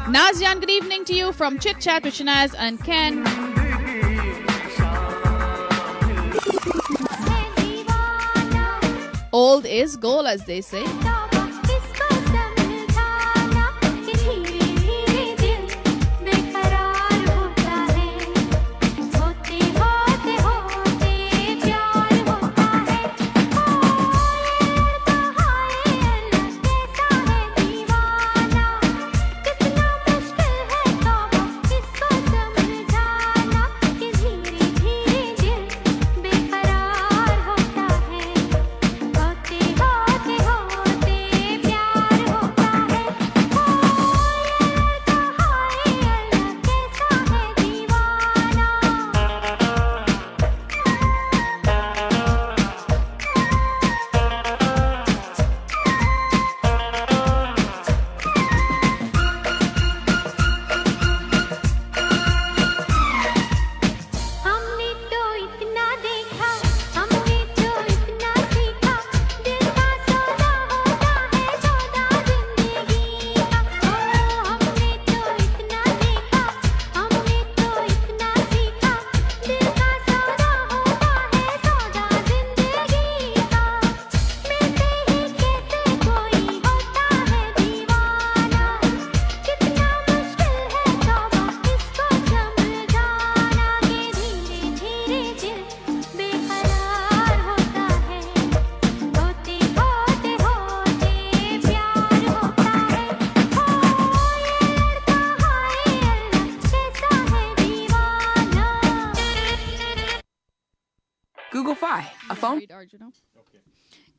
C: Nazian, good evening to you from Chit Chat with Shanaz and Ken. Old is gold, as they say.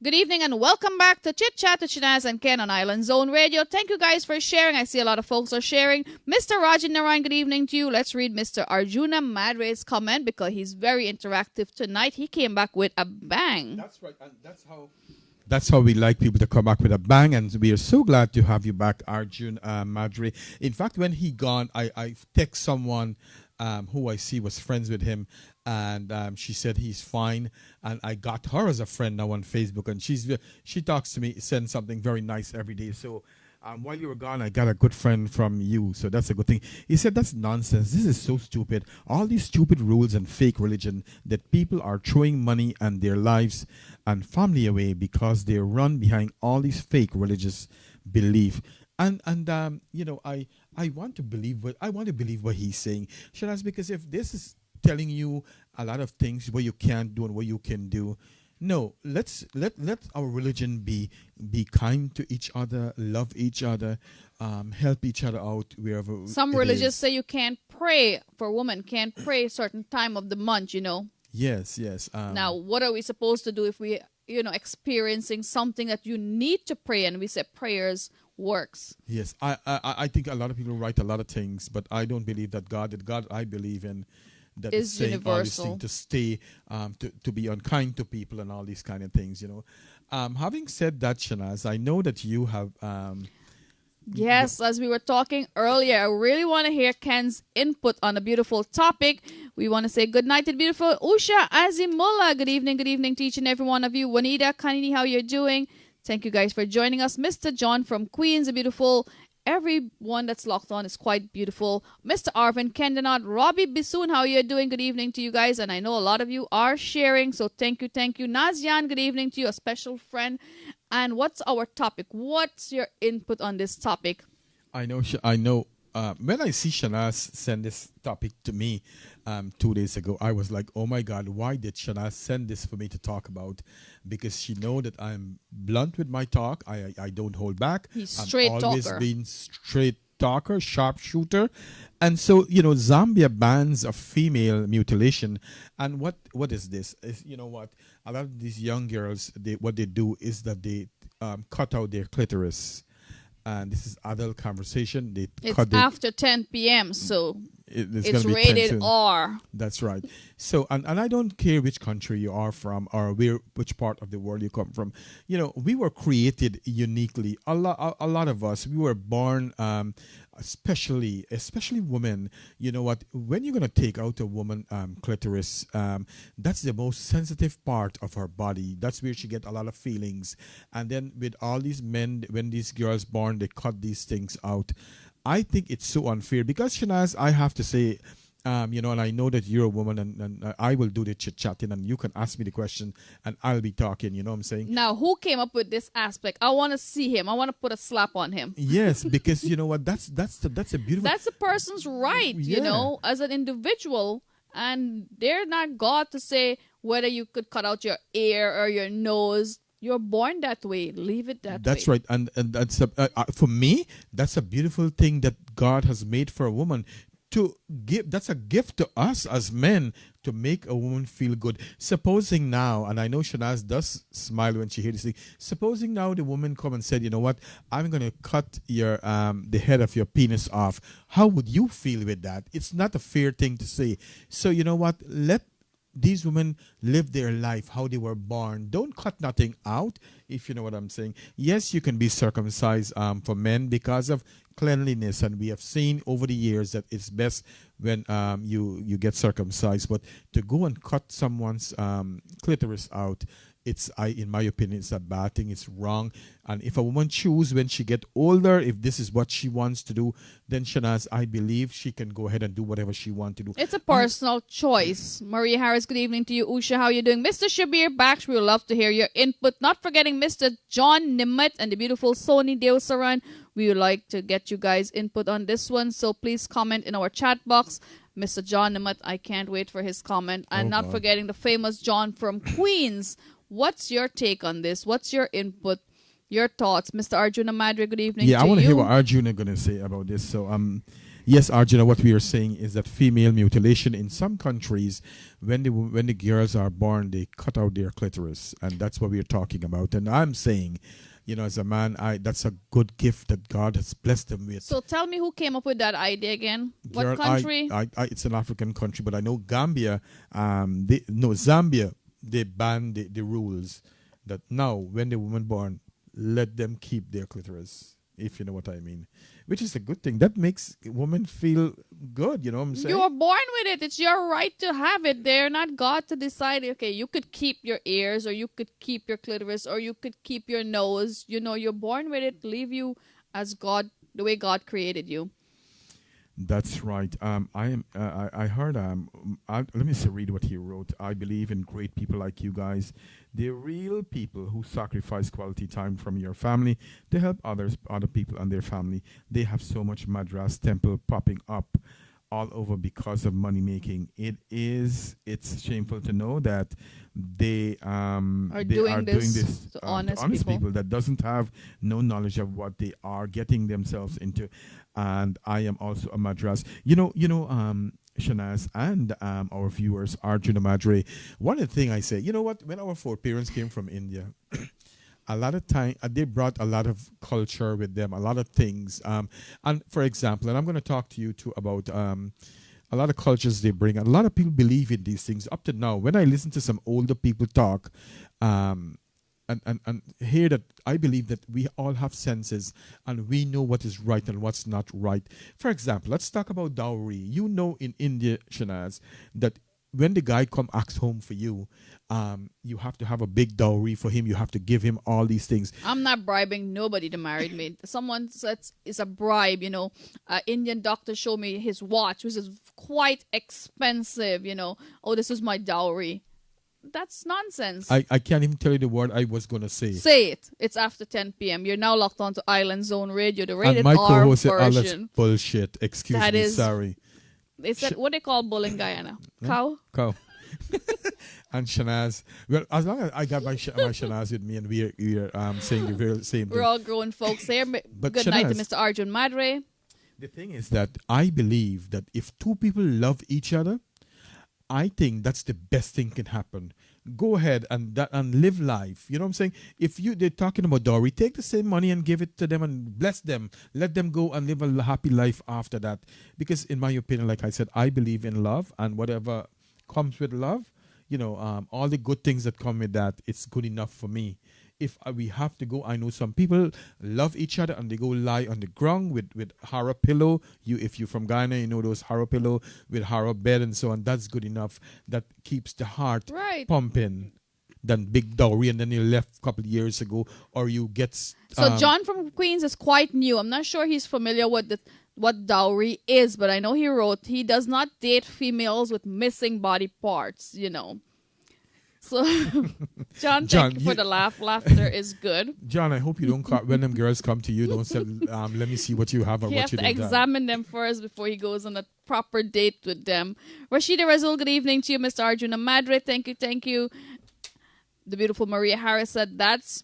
C: Good evening and welcome back to Chit Chat with Shanaz and Ken on Island Zone Radio. Thank you guys for sharing. I see a lot of folks are sharing. Mr. Rajan Narayan, good evening to you. Let's read Mr. Arjuna Madre's comment because he's very interactive tonight. He came back with a bang.
E: That's right, and that's how we like people to come back with a bang, and we are so glad to have you back, Arjun Madre. In fact, when he gone, I text someone who I see was friends with him, and she said he's fine, and I got her as a friend now on Facebook, and she talks to me, sends something very nice every day. So while you were gone, I got a good friend from you, so that's a good thing. He said, that's nonsense. This is so stupid. All these stupid rules and fake religion that people are throwing money and their lives and family away because they run behind all these fake religious belief. And you know, I want to believe what he's saying, Shanaz, because if this is telling you a lot of things what you can't do and what you can do, no, let our religion be kind to each other, love each other, help each other out wherever.
C: Some religions say you can't pray for women, can't pray a certain time of the month, you know.
E: Yes.
C: Now, what are we supposed to do if we, experiencing something that you need to pray and we say prayers works?
E: Yes, I think a lot of people write a lot of things, but I don't believe that God I believe in that
C: is
E: saying
C: universal.
E: all these things to stay, to be unkind to people and all these kind of things, you know. Having said that, Shanaz, I know that you have...
C: Yes, as we were talking earlier, I really want to hear Ken's input on a beautiful topic. We want to say good night to the beautiful Usha Azimullah. Good evening to each and every one of you. Juanita, Kanini, how you're doing? Thank you guys for joining us. Mr. John from Queens, a beautiful... Everyone that's locked on is quite beautiful. Mr. Arvin Kendenot, Robbie Bisoon, how you doing? Good evening to you guys. And I know a lot of you are sharing, so thank you. Nazian, good evening to you, a special friend. And what's our topic? What's your input on this topic?
E: I know. When I see Shanaz send this topic to me 2 days ago, I was like, oh my God, why did Shanaz send this for me to talk about? Because she know that I'm blunt with my talk. I don't hold back.
C: He's straight
E: I'm always
C: talker.
E: been straight talker, sharpshooter. And so, Zambia bans of female mutilation. And what is this? Is, you know what? A lot of these young girls, what they do is that they cut out their clitoris. And this is adult conversation.
C: It's after 10 p.m., so it's
E: be
C: rated R.
E: That's right. So, and I don't care which country you are from or which part of the world you come from. We were created uniquely. A lot of us, we were born, especially women. You know what? When you're going to take out a woman clitoris, that's the most sensitive part of her body. That's where she get a lot of feelings. And then with all these men, when these girls born, they cut these things out. I think it's so unfair because, Shanaz, I have to say, and I know that you're a woman and I will do the chit-chatting and you can ask me the question and I'll be talking, you know what I'm saying?
C: Now, who came up with this aspect? I want to see him. I want to put a slap on him.
E: Yes, because you know what? That's a beautiful...
C: That's a person's right, as an individual. And they're not God to say whether you could cut out your ear or your nose. You're born that way. Leave it that way.
E: That's right. And that's for me, that's a beautiful thing that God has made for a woman to give. That's a gift to us as men to make a woman feel good. Supposing now, and I know Shanaz does smile when she hears this thing, supposing now the woman come and said, you know what, I'm going to cut your the head of your penis off. How would you feel with that? It's not a fair thing to say. So you know what, let these women live their life how they were born. Don't cut nothing out, if you know what I'm saying. Yes, you can be circumcised for men because of cleanliness, and we have seen over the years that it's best when you get circumcised. But to go and cut someone's clitoris out, in my opinion, it's a bad thing. It's wrong. And if a woman chooses when she get older, if this is what she wants to do, then Shanaz, I believe she can go ahead and do whatever she wants to do.
C: It's a personal choice. Maria Harris, good evening to you. Usha, how are you doing? Mr. Shabir Baksh, we would love to hear your input. Not forgetting Mr. John Nimmet and the beautiful Sony Deosaran. We would like to get you guys input on this one. So please comment in our chat box. Mr. John Nimmet, I can't wait for his comment. And not forgetting the famous John from Queens. What's your take on this? What's your input, your thoughts? Mr. Arjuna Madre, good evening to you.
E: Yeah, I want to hear what Arjuna going to say about this. So, Yes, Arjuna, what we are saying is that female mutilation in some countries, when the girls are born, they cut out their clitoris, and that's what we are talking about. And I'm saying, as a man, that's a good gift that God has blessed them with.
C: So tell me who came up with that idea again?
E: Girl,
C: What country?
E: It's an African country, but I know Gambia, Zambia, they banned the rules that now when the woman born, let them keep their clitoris, if you know what I mean. Which is a good thing. That makes women feel good, you know what I'm saying?
C: You are born with it. It's your right to have it. They're not God to decide, okay, you could keep your ears, or you could keep your clitoris, or you could keep your nose. You're born with it. Leave you as God, the way God created you.
E: That's right. I heard. Let me read what he wrote. I believe in great people like you guys. They're real people who sacrifice quality time from your family to help other people and their family. They have so much Madras temple popping up all over because of money making. It's shameful to know that they are doing this
C: to honest
E: people that doesn't have no knowledge of what they are getting themselves into. And I am also a Madras. Shanaz and our viewers, Arjuna Madre. One of the things I say, you know what? When our foreparents came from India, a lot of time they brought a lot of culture with them, a lot of things. And for example, and I'm going to talk to you too about a lot of cultures they bring. A lot of people believe in these things up to now. When I listen to some older people talk, and hear that, I believe that we all have senses and we know what is right and what's not right. For example, let's talk about dowry. In India, Shanaz, that when the guy ask home for you, you have to have a big dowry for him. You have to give him all these things.
C: I'm not bribing nobody to marry me. Someone says it's a bribe, Indian doctor showed me his watch, which is quite expensive, Oh, this is my dowry. That's nonsense.
E: I can't even tell you the word I was going to say.
C: Say it. It's after 10 p.m. You're now locked onto Island Zone Radio, the rated
E: and my
C: R
E: co-host said,
C: version.
E: that's bullshit. Excuse
C: That
E: me,
C: is-
E: sorry.
C: They said, what they call bull in Guyana? Cow?
E: Cow. And Shanaz. Well, as long as I got my Shanaz with me and we're saying the very same thing.
C: We're all grown folks here.
E: But
C: Good night to
E: Shanaz,
C: Mr. Arjun Madre.
E: the thing is that I believe that if two people love each other, I think that's the best thing can happen. Go ahead and live life. You know what I'm saying? If they're talking about dowry, take the same money and give it to them and bless them. Let them go and live a happy life after that. Because in my opinion, like I said, I believe in love, and whatever comes with love, all the good things that come with that, it's good enough for me. If we have to go, I know some people love each other and they go lie on the ground with horror pillow. If you're from Ghana, you know those horror pillow with horror bed and so on. That's good enough. That keeps the heart pumping. Than big dowry, and then you left a couple of years ago, or you get.
C: So John from Queens is quite new. I'm not sure he's familiar with what dowry is, but I know he wrote he does not date females with missing body parts. So, John, thank you for the laugh. Laughter is good.
E: John, I hope you don't call, when them girls come to you, don't say, let me see what you have or
C: He
E: what
C: has
E: you
C: to
E: don't
C: examine them first before he goes on a proper date with them. Rashida Razul, good evening to you. Mr. Arjuna Madre, thank you. The beautiful Maria Harris said that's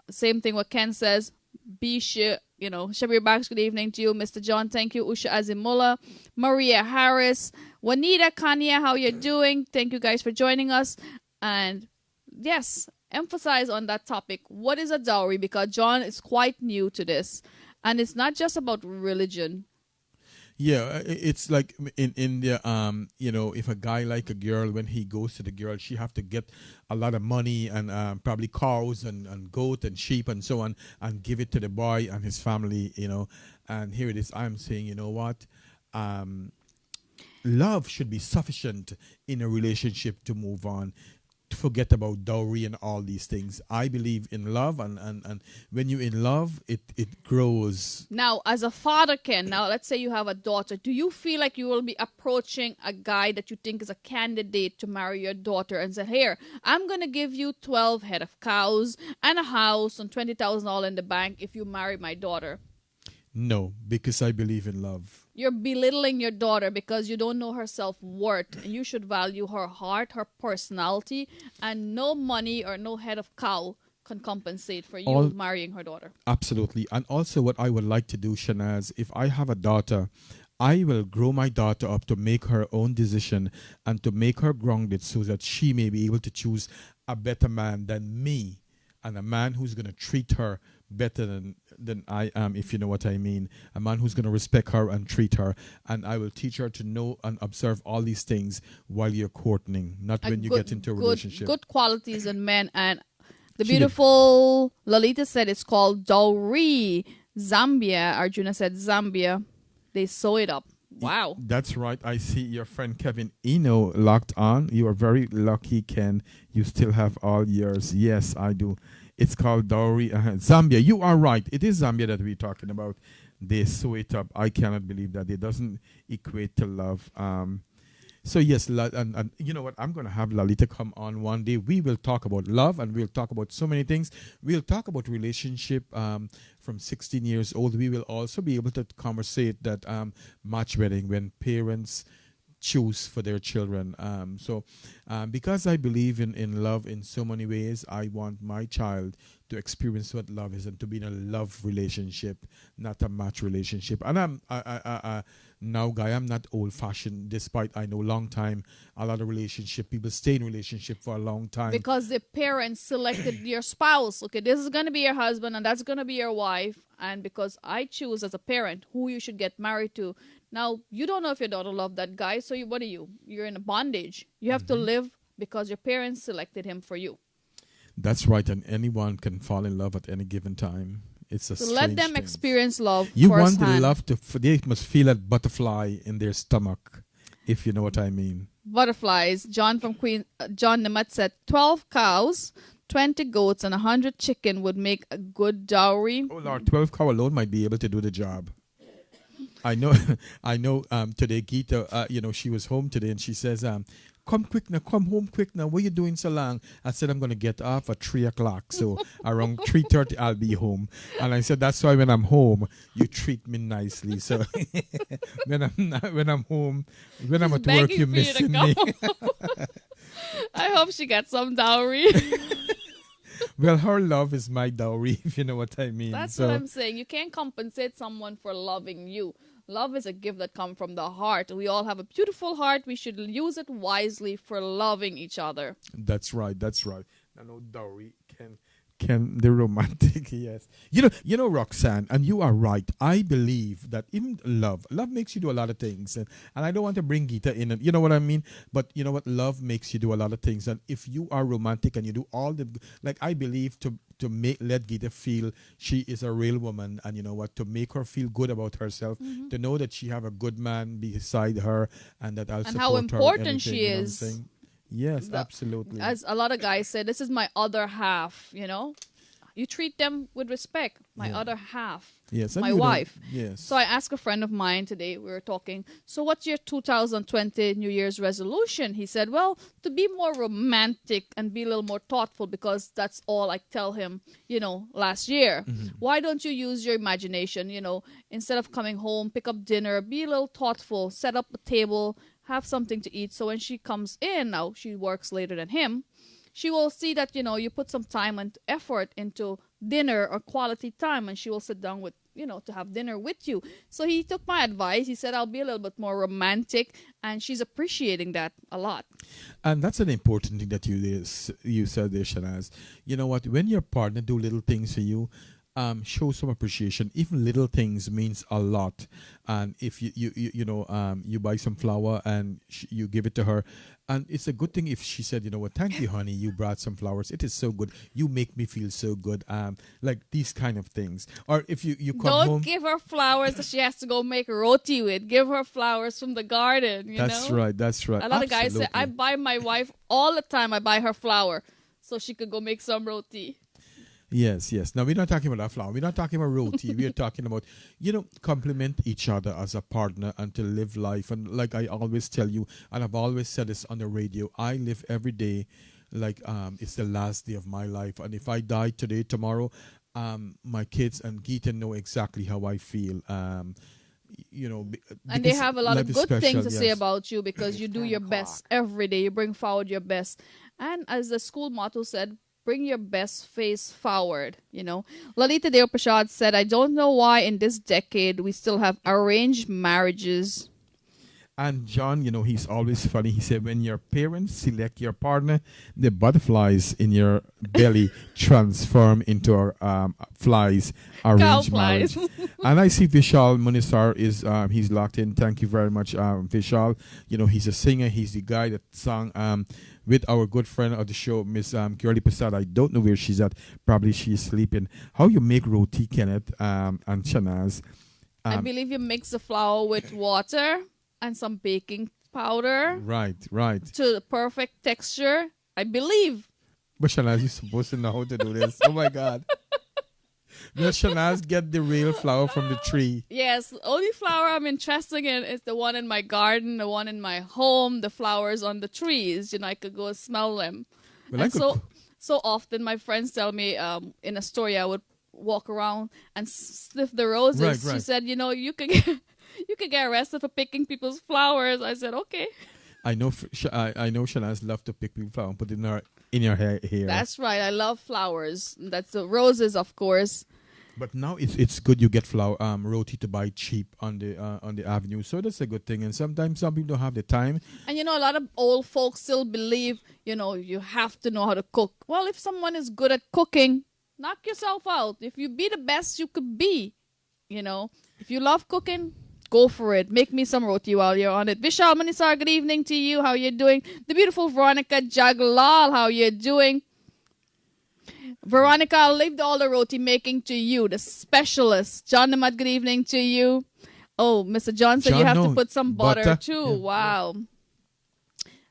C: same thing what Ken says. Be sure, Shabir Bax, good evening to you. Mr. John, thank you. Usha Azimullah, Maria Harris, Juanita Kanya, how you doing? Thank you guys for joining us. And yes, emphasize on that topic. What is a dowry? Because John is quite new to this. And it's not just about religion.
E: Yeah, it's like in India, if a guy like a girl, when he goes to the girl, she have to get a lot of money and probably cows and goat and sheep and so on, and give it to the boy and his family, And here it is. I'm saying, you know what? Love should be sufficient in a relationship to move on. To forget about dowry and all these things. I believe in love, and when you're in love, it grows.
C: Now, as a father, Ken, now let's say you have a daughter. Do you feel like you will be approaching a guy that you think is a candidate to marry your daughter and say, here, I'm going to give you 12 head of cows and a house and $20,000 in the bank if you marry my daughter?
E: No, because I believe in love.
C: You're belittling your daughter because you don't know her self-worth. And you should value her heart, her personality, and no money or no head of cow can compensate for you marrying her daughter.
E: Absolutely. And also what I would like to do, Shanaz, if I have a daughter I will grow my daughter up to make her own decision and to make her grounded so that she may be able to choose a better man than me, and a man who's going to treat her better than I am, if you know what I mean. A man who's going to respect her and treat her. And I will teach her to know and observe all these things while you're courting, not when you get into a relationship.
C: Good qualities in men. And the
E: She did.
C: beautiful Lolita said it's called dowry. Zambia. Arjuna said Zambia. They sew it up. Wow.
E: That's right. I see your friend Kevin Eno locked on. You are very lucky, Ken. You still have all yours. Yes, I do. It's called dowry. Zambia. You are right. It is Zambia that we're talking about. They sew it up. I cannot believe that. It doesn't equate to love. So yes, and you know what? I'm going to have Lalita come on one day. We will talk about love, and we'll talk about so many things. We'll talk about relationship from 16 years old. We will also be able to conversate that match wedding when parents choose for their children. Because I believe in love in so many ways, I want my child to experience what love is and to be in a love relationship, not a match relationship. And now, Guy, I'm not old-fashioned, despite I know long time, a lot of relationship, people stay in relationship for a long time.
C: Because the parents selected your spouse. Okay, this is going to be your husband and that's going to be your wife. And because I choose as a parent who you should get married to. Now, you don't know if your daughter loved that guy, so what are you? You're in a bondage. You have to live because your parents selected him for you.
E: That's right, and anyone can fall in love at any given time. It's a
C: So let them
E: thing.
C: experience love
E: You want
C: firsthand.
E: the love they must feel that butterfly in their stomach, if you know what I mean.
C: Butterflies. John from Queen. John Namat said 12 cows, 20 goats, and 100 chicken would make a good dowry.
E: Oh Lord, 12 cow alone might be able to do the job. I know. Today, Geeta, she was home today, and she says, "Come quick now, come home quick now. What are you doing so long?" I said, "I'm going to get off at 3:00, so around 3:30 I'll be home." And I said, "That's why when I'm home, you treat me nicely. So when I'm home, when I'm at work,
C: Begging
E: you're
C: for you to
E: missing me."
C: I hope she got some dowry.
E: Well, her love is my dowry, if you know what I mean.
C: That's what I'm saying. You can't compensate someone for loving you. Love is a gift that comes from the heart. We all have a beautiful heart. We should use it wisely for loving each other.
E: That's right. That's right. No dowry can the romantic, yes. You know, Roxanne, and you are right. I believe that even love makes you do a lot of things, and I don't want to bring Geeta in, and you know what I mean. But you know what, love makes you do a lot of things, and if you are romantic and you do all the I believe to let Geeta feel she is a real woman, and you know what, to make her feel good about herself, to know that she have a good man beside her, and that I'll support
C: how
E: her
C: important
E: anything,
C: she
E: you know what I'm
C: is.
E: saying? Yes, absolutely.
C: As a lot of guys say, this is my other half, You treat them with respect. My other half.
E: Yes, and
C: my
E: you know,
C: wife.
E: yes.
C: So I asked a friend of mine today, we were talking, so what's your 2020 New Year's resolution? He said, well, to be more romantic and be a little more thoughtful, because that's all I tell him, last year. Why don't you use your imagination, instead of coming home, pick up dinner, be a little thoughtful, set up a table, have something to eat. So when she comes in, now she works later than him, she will see that, you put some time and effort into dinner or quality time, and she will sit down with, to have dinner with you. So he took my advice. He said, I'll be a little bit more romantic, and she's appreciating that a lot.
E: And that's an important thing that you said there, Shanaz. You know what? When your partner do little things for you, show some appreciation. Even little things means a lot. And if you buy some flour and you give it to her, and it's a good thing if she said, you know what, thank you, honey, you brought some flowers. It is so good. You make me feel so good. Like these kind of things. Or if you come home.
C: Don't give her flowers that she has to go make roti with. Give her flowers from the garden.
E: That's right. That's right.
C: A lot of guys say, I buy my wife all the time. I buy her flour so she could go make some roti.
E: Yes. Now, we're not talking about that flour. We're not talking about roti. We're talking about, compliment each other as a partner and to live life. And like I always tell you, and I've always said this on the radio, I live every day like it's the last day of my life. And if I die today, tomorrow, my kids and Geeta know exactly how I feel. And
C: they have a lot of good things to say
E: yes.
C: about you, because you do your best every day. You bring forward your best. And as the school motto said, bring your best face forward, Lalita Deo Prasad said, I don't know why in this decade we still have arranged marriages.
E: And John, he's always funny. He said, when your parents select your partner, the butterflies in your belly transform into flies, arranged marriage. And I see Vishal Munisar is he's locked in. Thank you very much, Vishal. He's a singer. He's the guy that sang with our good friend of the show, Miss Curly Prasad. I don't know where she's at. Probably she's sleeping. How you make roti, Kenneth and Shanaz?
C: I believe you mix the flour with water and some baking powder.
E: Right.
C: To the perfect texture, I believe.
E: But Shanaz, you're supposed to know how to do this. Oh my God. Will Shanaz get the real flower from the tree?
C: Yes, the only flower I'm interested in is the one in my garden, the one in my home, the flowers on the trees. I could go smell them.
E: Well,
C: and so often my friends tell me in a story I would walk around and sniff the roses. Right. She said, you could get arrested for picking people's flowers. I said, okay.
E: I know Shanaz love to pick people's flowers and put it in your hair.
C: That's right. I love flowers. That's the roses, of course.
E: But now it's good you get roti to buy cheap on the avenue. So that's a good thing. And sometimes some people don't have the time.
C: And a lot of old folks still believe, you have to know how to cook. Well, if someone is good at cooking, knock yourself out. If you be the best you could be, if you love cooking, go for it. Make me some roti while you're on it. Vishal Manisar, good evening to you. How you doing? The beautiful Veronica Jaglal, how you doing? Veronica, I'll leave all the roti making to you, the specialist. John Namat, good evening to you. Oh, Mr. John said you have to put some butter too. Yeah. Wow.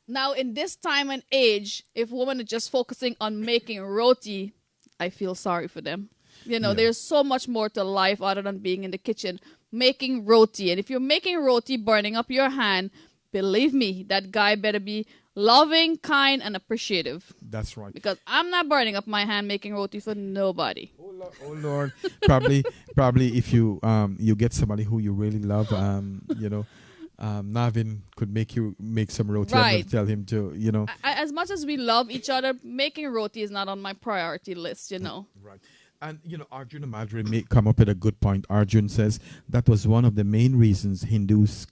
C: Now, in this time and age, if women are just focusing on making roti, I feel sorry for them. There's so much more to life other than being in the kitchen making roti. And if you're making roti, burning up your hand, believe me, that guy better be loving, kind, and appreciative.
E: That's right.
C: Because I'm not burning up my hand making roti for nobody.
E: Oh Lord. probably if you get somebody who you really love, Navin could make some roti.
C: Right.
E: I'm going to tell him to,
C: As much as we love each other, making roti is not on my priority list,
E: Right. And, Arjun Madre may come up with a good point. Arjun says that was one of the main reasons Hindus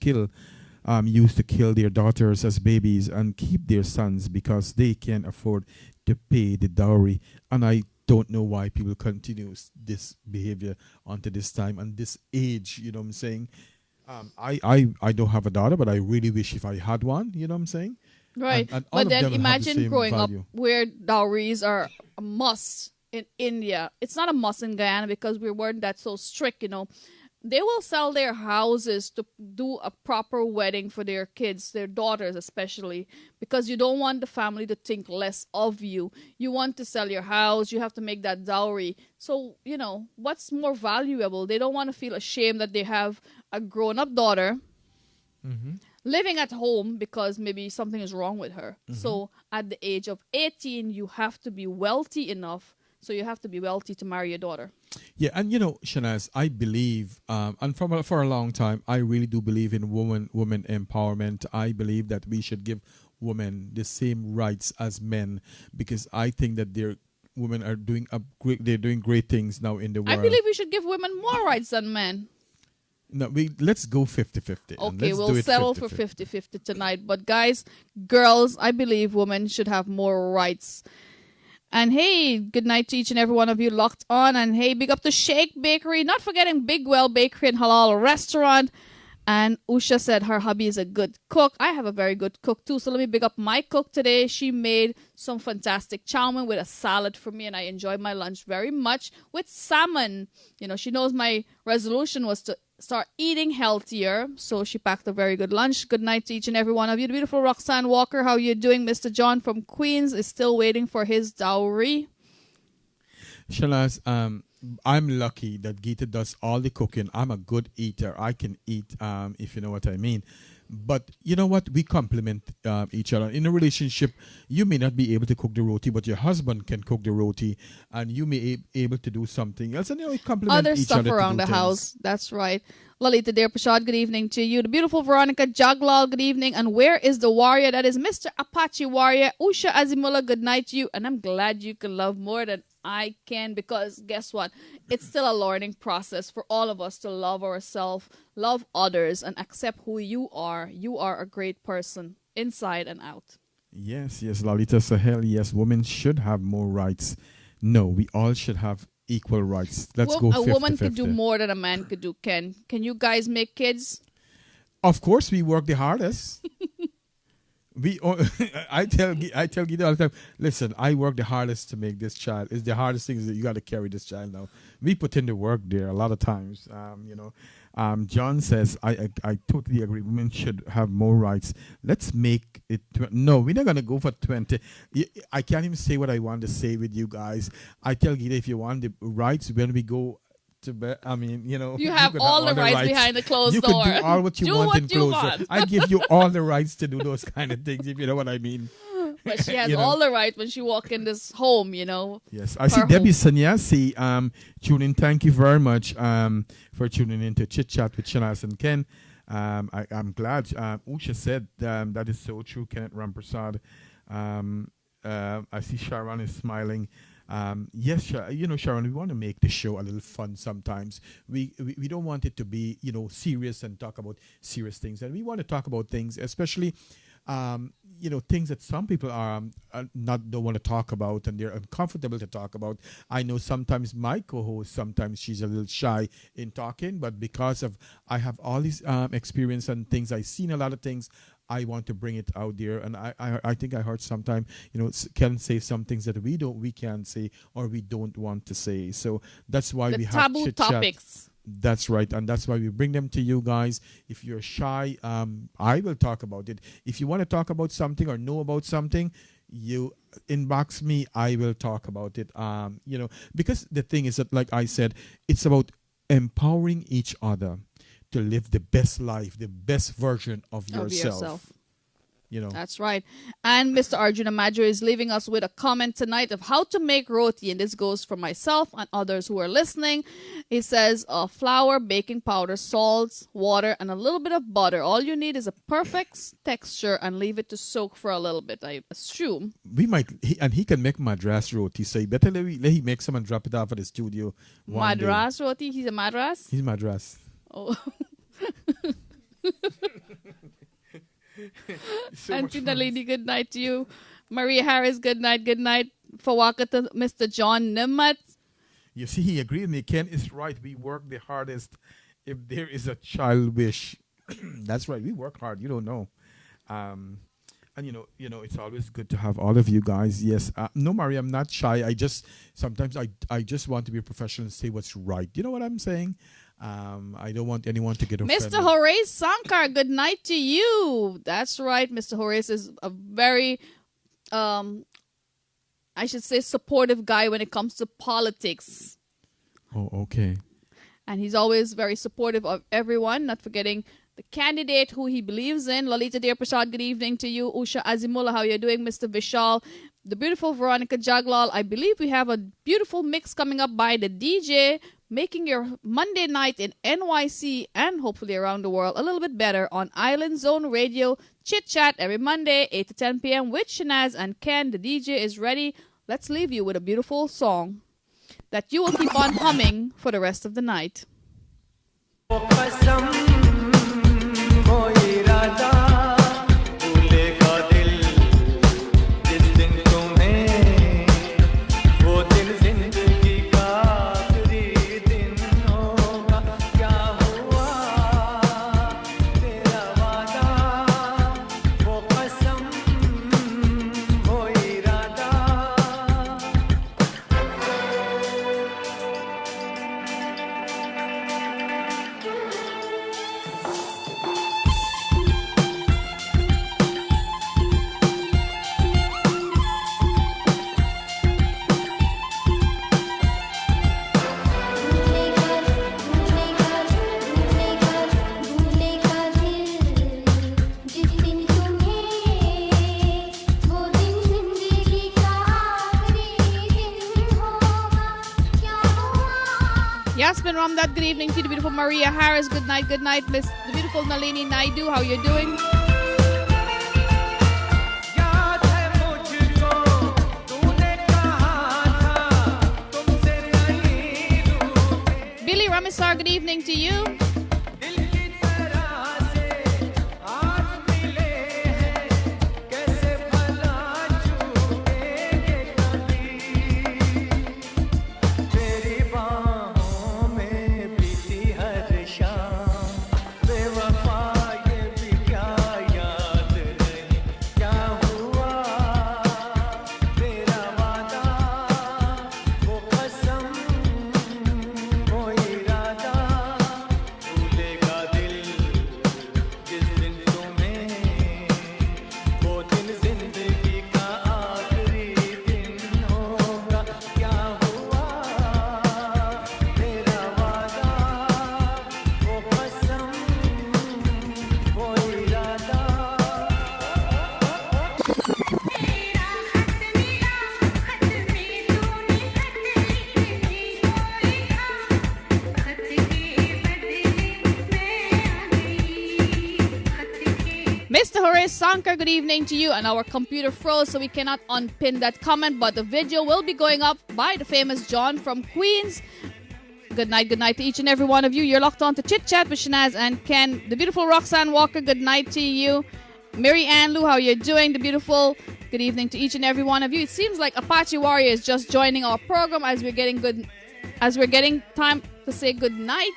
E: used to kill their daughters as babies and keep their sons because they can't afford to pay the dowry. And I don't know why people continue this behavior onto this time and this age, you know what I'm saying? I don't have a daughter, but I really wish if I had one, you know what I'm saying?
C: Right.
E: And
C: but then imagine growing
E: value.
C: up where dowries are a must in India. It's not a must in Guyana because we weren't that so strict, They will sell their houses to do a proper wedding for their kids, their daughters especially, because you don't want the family to think less of you. You want to sell your house. You have to make that dowry. So, what's more valuable? They don't want to feel ashamed that they have a grown-up daughter living at home because maybe something is wrong with her. So at the age of 18, you have to be wealthy enough. So you have to be wealthy to marry your daughter.
E: Yeah, and Shanaz, I believe, and for a long time, I really do believe in woman empowerment. I believe that we should give women the same rights as men because I think that women are doing they're doing great things now in the world.
C: I believe we should give women more rights than men.
E: No, let's go 50-50.
C: Okay, we'll settle for 50-50 tonight. But guys, girls, I believe women should have more rights. And hey, good night to each and every one of you locked on. And hey, big up to Shake Bakery. Not forgetting Big Well Bakery and Halal Restaurant. And Usha said her hubby is a good cook. I have a very good cook too. So let me big up my cook today. She made some fantastic chow mein with a salad for me. And I enjoyed my lunch very much with salmon. She knows my resolution was to start eating healthier. So she packed a very good lunch. Good night to each and every one of you. The beautiful Roxanne Walker, how you doing? Mr. John from Queens is still waiting for his dowry.
E: Shanaz, I'm lucky that Geeta does all the cooking. I'm a good eater. I can eat, if you know what I mean. But you know what? We complement each other. In a relationship, you may not be able to cook the roti, but your husband can cook the roti, and you may be able to do something else. And it complements
C: other
E: each
C: stuff
E: other
C: around the
E: things.
C: house. That's right. Lalita Dear Prashad, good evening to you. The beautiful Veronica Jaglal, good evening. And where is the warrior? That is Mr. Apache Warrior. Usha Azimullah, good night to you. And I'm glad you can love more than I can, because guess what? It's still a learning process for all of us to love ourselves, love others, and accept who you are. You are a great person, inside and out.
E: Yes, Lalita Sahel. Yes, women should have more rights. No, we all should have equal rights. Let's go 50-50.
C: A woman could do more than a man could do. Can you guys make kids?
E: Of course, we work the hardest. I tell Gita all the time, listen, I work the hardest to make this child. It's the hardest thing is that you got to carry this child now. We put in the work there a lot of times. John says, I totally agree. Women should have more rights. Let's make it. No, we're not going to go for 20. I can't even say what I want to say with you guys. I tell Gita, if you want the rights, when we go to bed, you
C: have all the rights behind the closed door.
E: You can do all what you want in closed door. I give you all the rights to do those kind of things, if you know what I mean.
C: But she has all the right when she walk in this home,
E: Yes, I see Debbie Sanyasi tune in. Thank you very much for tuning in to Chit Chat with Shanaz and Ken. I'm glad. Usha said that is so true, Kenneth Ramprasad. I see Sharon is smiling. Yes, Sharon, we want to make the show a little fun sometimes. We don't want it to be, serious and talk about serious things. And we want to talk about things, especially things that some people don't want to talk about and they're uncomfortable to talk about. I know sometimes my co-host, sometimes she's a little shy in talking, but because of I have all this experience and things, I've seen a lot of things, I want to bring it out there. And I think I heard sometime, Ken say some things that we can't say or we don't want to say. So that's why we have
C: taboo topics.
E: That's right, and that's why we bring them to you guys. If you're shy, I will talk about it. If you want to talk about something or know about something, you inbox me. I will talk about it. Because the thing is that, like I said, it's about empowering each other to live the best life, the best version of yourself.
C: That's right. And Mr. Arjuna Major is leaving us with a comment tonight of how to make roti. And this goes for myself and others who are listening. He says flour, baking powder, salt, water, and a little bit of butter. All you need is a perfect texture and leave it to soak for a little bit, I assume.
E: He can make madras roti. So you better let him make some and drop it off at the studio.
C: Madras roti? He's a madras?
E: He's madras.
C: Oh. Auntie Nalini, good night to you. Maria Harris, good night. Good night. Fawaka to Mr. John Nimmat.
E: You see, he agreed with me. Ken is right. We work the hardest. If there is a child wish, that's right. We work hard. You don't know. And it's always good to have all of you guys. Yes. No, Maria, I'm not shy. Sometimes I just want to be a professional and say what's right. You know what I'm saying? I don't want anyone to get offended.
C: Mr. Horace Sankar, good night to you. That's right. Mr. Horace is a very, I should say, supportive guy when it comes to politics.
E: Oh, okay.
C: And he's always very supportive of everyone, not forgetting the candidate who he believes in. Lalita Dear Prashad, good evening to you. Usha Azimullah, how you doing? Mr. Vishal, the beautiful Veronica Jaglal. I believe we have a beautiful mix coming up by the DJ, making your Monday night in NYC and hopefully around the world a little bit better on Island Zone Radio. Chit Chat every Monday, 8 to 10 p.m. with Shanaz and Ken. The DJ is ready. Let's leave you with a beautiful song that you will keep on humming for the rest of the night. Crispin Ramdat, good evening to you. The beautiful Maria Harris, good night, Miss the beautiful Nalini Naidu, how you doing? Billy Ramisar, good evening to you. Mr. Horace Sankar, good evening to you. And our computer froze, so we cannot unpin that comment, but the video will be going up by the famous John from Queens. Good night to each and every one of you. You're locked on to Chit Chat with Shanaz and Ken. The beautiful Roxanne Walker, good night to you. Mary Ann Lou, how you doing? The beautiful good evening to each and every one of you. It seems like Apache Warrior is just joining our program as we're getting time to say good night.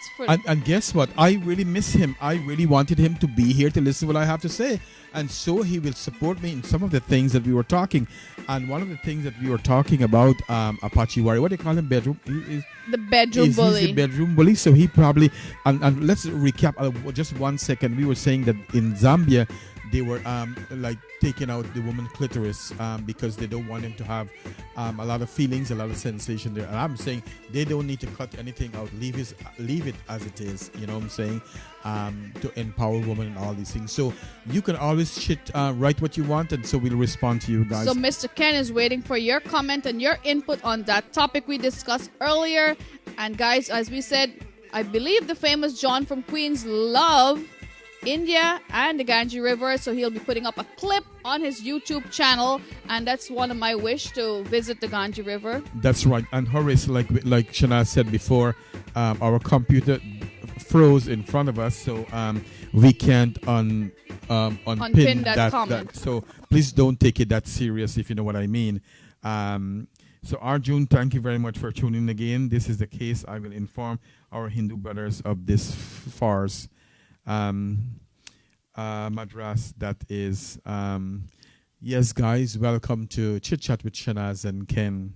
E: And guess what? I really miss him. I really wanted him to be here to listen to what I have to say. And so he will support me in some of the things that we were talking. And one of the things that we were talking about, Apache Warrior, what do you call him? Bedroom?
C: The bedroom bully.
E: He's the bedroom bully. So he probably, and let's recap just 1 second. We were saying that in Zambia, they were like taking out the woman's clitoris because they don't want him to have a lot of feelings, a lot of sensation there. And I'm saying they don't need to cut anything out. Leave it as it is. You know what I'm saying? To empower women and all these things. So you can always write what you want, and so we'll respond to you guys.
C: So Mr. Ken is waiting for your comment and your input on that topic we discussed earlier. And guys, as we said, I believe the famous John from Queens love India and the Ganges River, so he'll be putting up a clip on his YouTube channel, and that's one of my wish to visit the Ganges River.
E: That's right. And Horace, like Shanaz said before, our computer froze in front of us, so we can't unpin that comment. So please don't take it that serious, if you know what I mean. So Arjun, thank you very much for tuning in again. This is the case. I will inform our Hindu brothers of this farce. Madras, that is. Yes, guys, welcome to Chit Chat with Shanaz and Ken.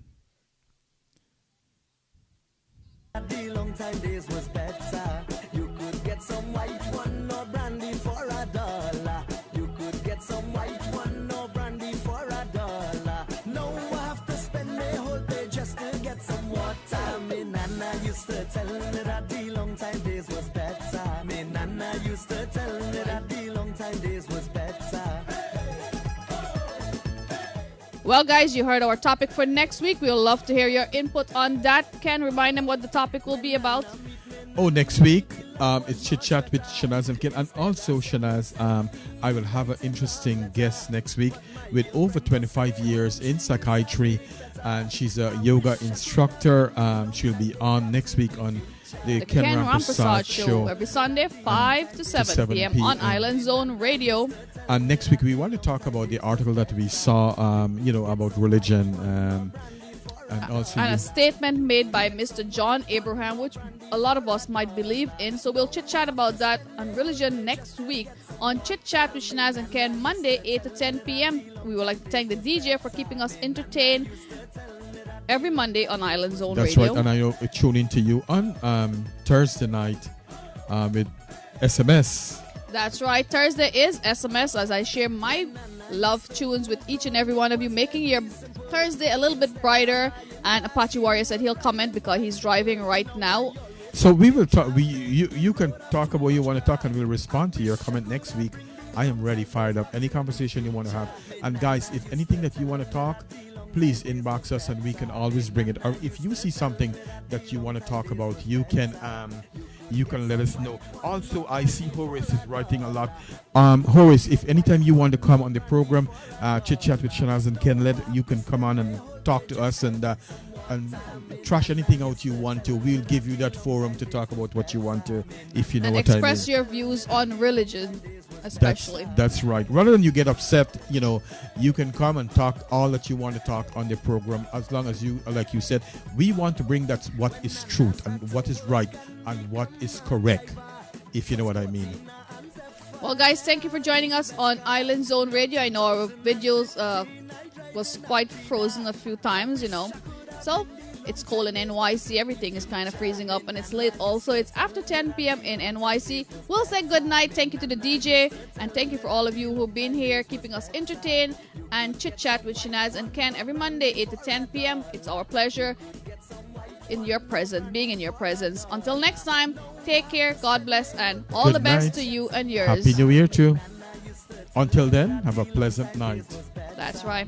A: The long time days was better. You could get some white one or brandy for $1. You could get some white one or brandy for $1. Now I have to spend my whole day just to get some water. Me nana used to tell me that the long time days was better. Me nana used to tell me that the long time days was better.
C: Well, guys, you heard our topic for next week. We'll love to hear your input on that. Ken, remind them what the topic will be about.
E: Oh, next week, it's Chit Chat with Shanaz and Ken. And also, Shanaz, I will have an interesting guest next week with over 25 years in psychiatry. And she's a yoga instructor. She'll be on next week on the Ken Ramprasad show.
C: Every Sunday, 5 to 7 p.m. on Island Zone Radio.
E: And next week, we want to talk about the article that we saw, about religion. And also
C: a statement made by Mr. John Abraham, which a lot of us might believe in. So we'll chit-chat about that on religion next week on Chit Chat with Shanaz and Ken, Monday, 8 to 10 p.m. We would like to thank the DJ for keeping us entertained every Monday on Island Zone Radio.
E: That's right, and I tune in to you on Thursday night with SMS.
C: That's right, Thursday is SMS as I share my love tunes with each and every one of you, making your Thursday a little bit brighter. And Apache Warrior said he'll comment because he's driving right now.
E: So we will talk. You can talk about what you want to talk, and we'll respond to your comment next week. I am ready, fired up. Any conversation you want to have. And guys, if anything that you want to talk, please inbox us and we can always bring it. Or if you see something that you want to talk about, you can let us know. Also, I see Horace is writing a lot. Horace, if anytime you want to come on the program, Chit Chat with Shanaz and Ken, you can come on and talk to us and trash anything out you want to. We'll give you that forum to talk about what you want to, if you know
C: and
E: what I mean.
C: Express your views on religion, especially.
E: That's right. Rather than you get upset, you can come and talk all that you want to talk on the program, as long as you, like you said, we want to bring that what is truth and what is right and what is correct, if you know what I mean.
C: Well, guys, thank you for joining us on Island Zone Radio. I know our videos was quite frozen a few times, So, it's cold in NYC. Everything is kind of freezing up, and it's late also. It's after 10 p.m. in NYC. We'll say good night. Thank you to the DJ, and thank you for all of you who've been here, keeping us entertained, and Chit Chat with Shanaz and Ken every Monday, 8 to 10 p.m. It's our pleasure being in your presence. Until next time, take care, God bless, and all
E: Good
C: the best
E: night.
C: to you and yours.
E: Happy New Year too. Until then, have a pleasant night.
C: That's right.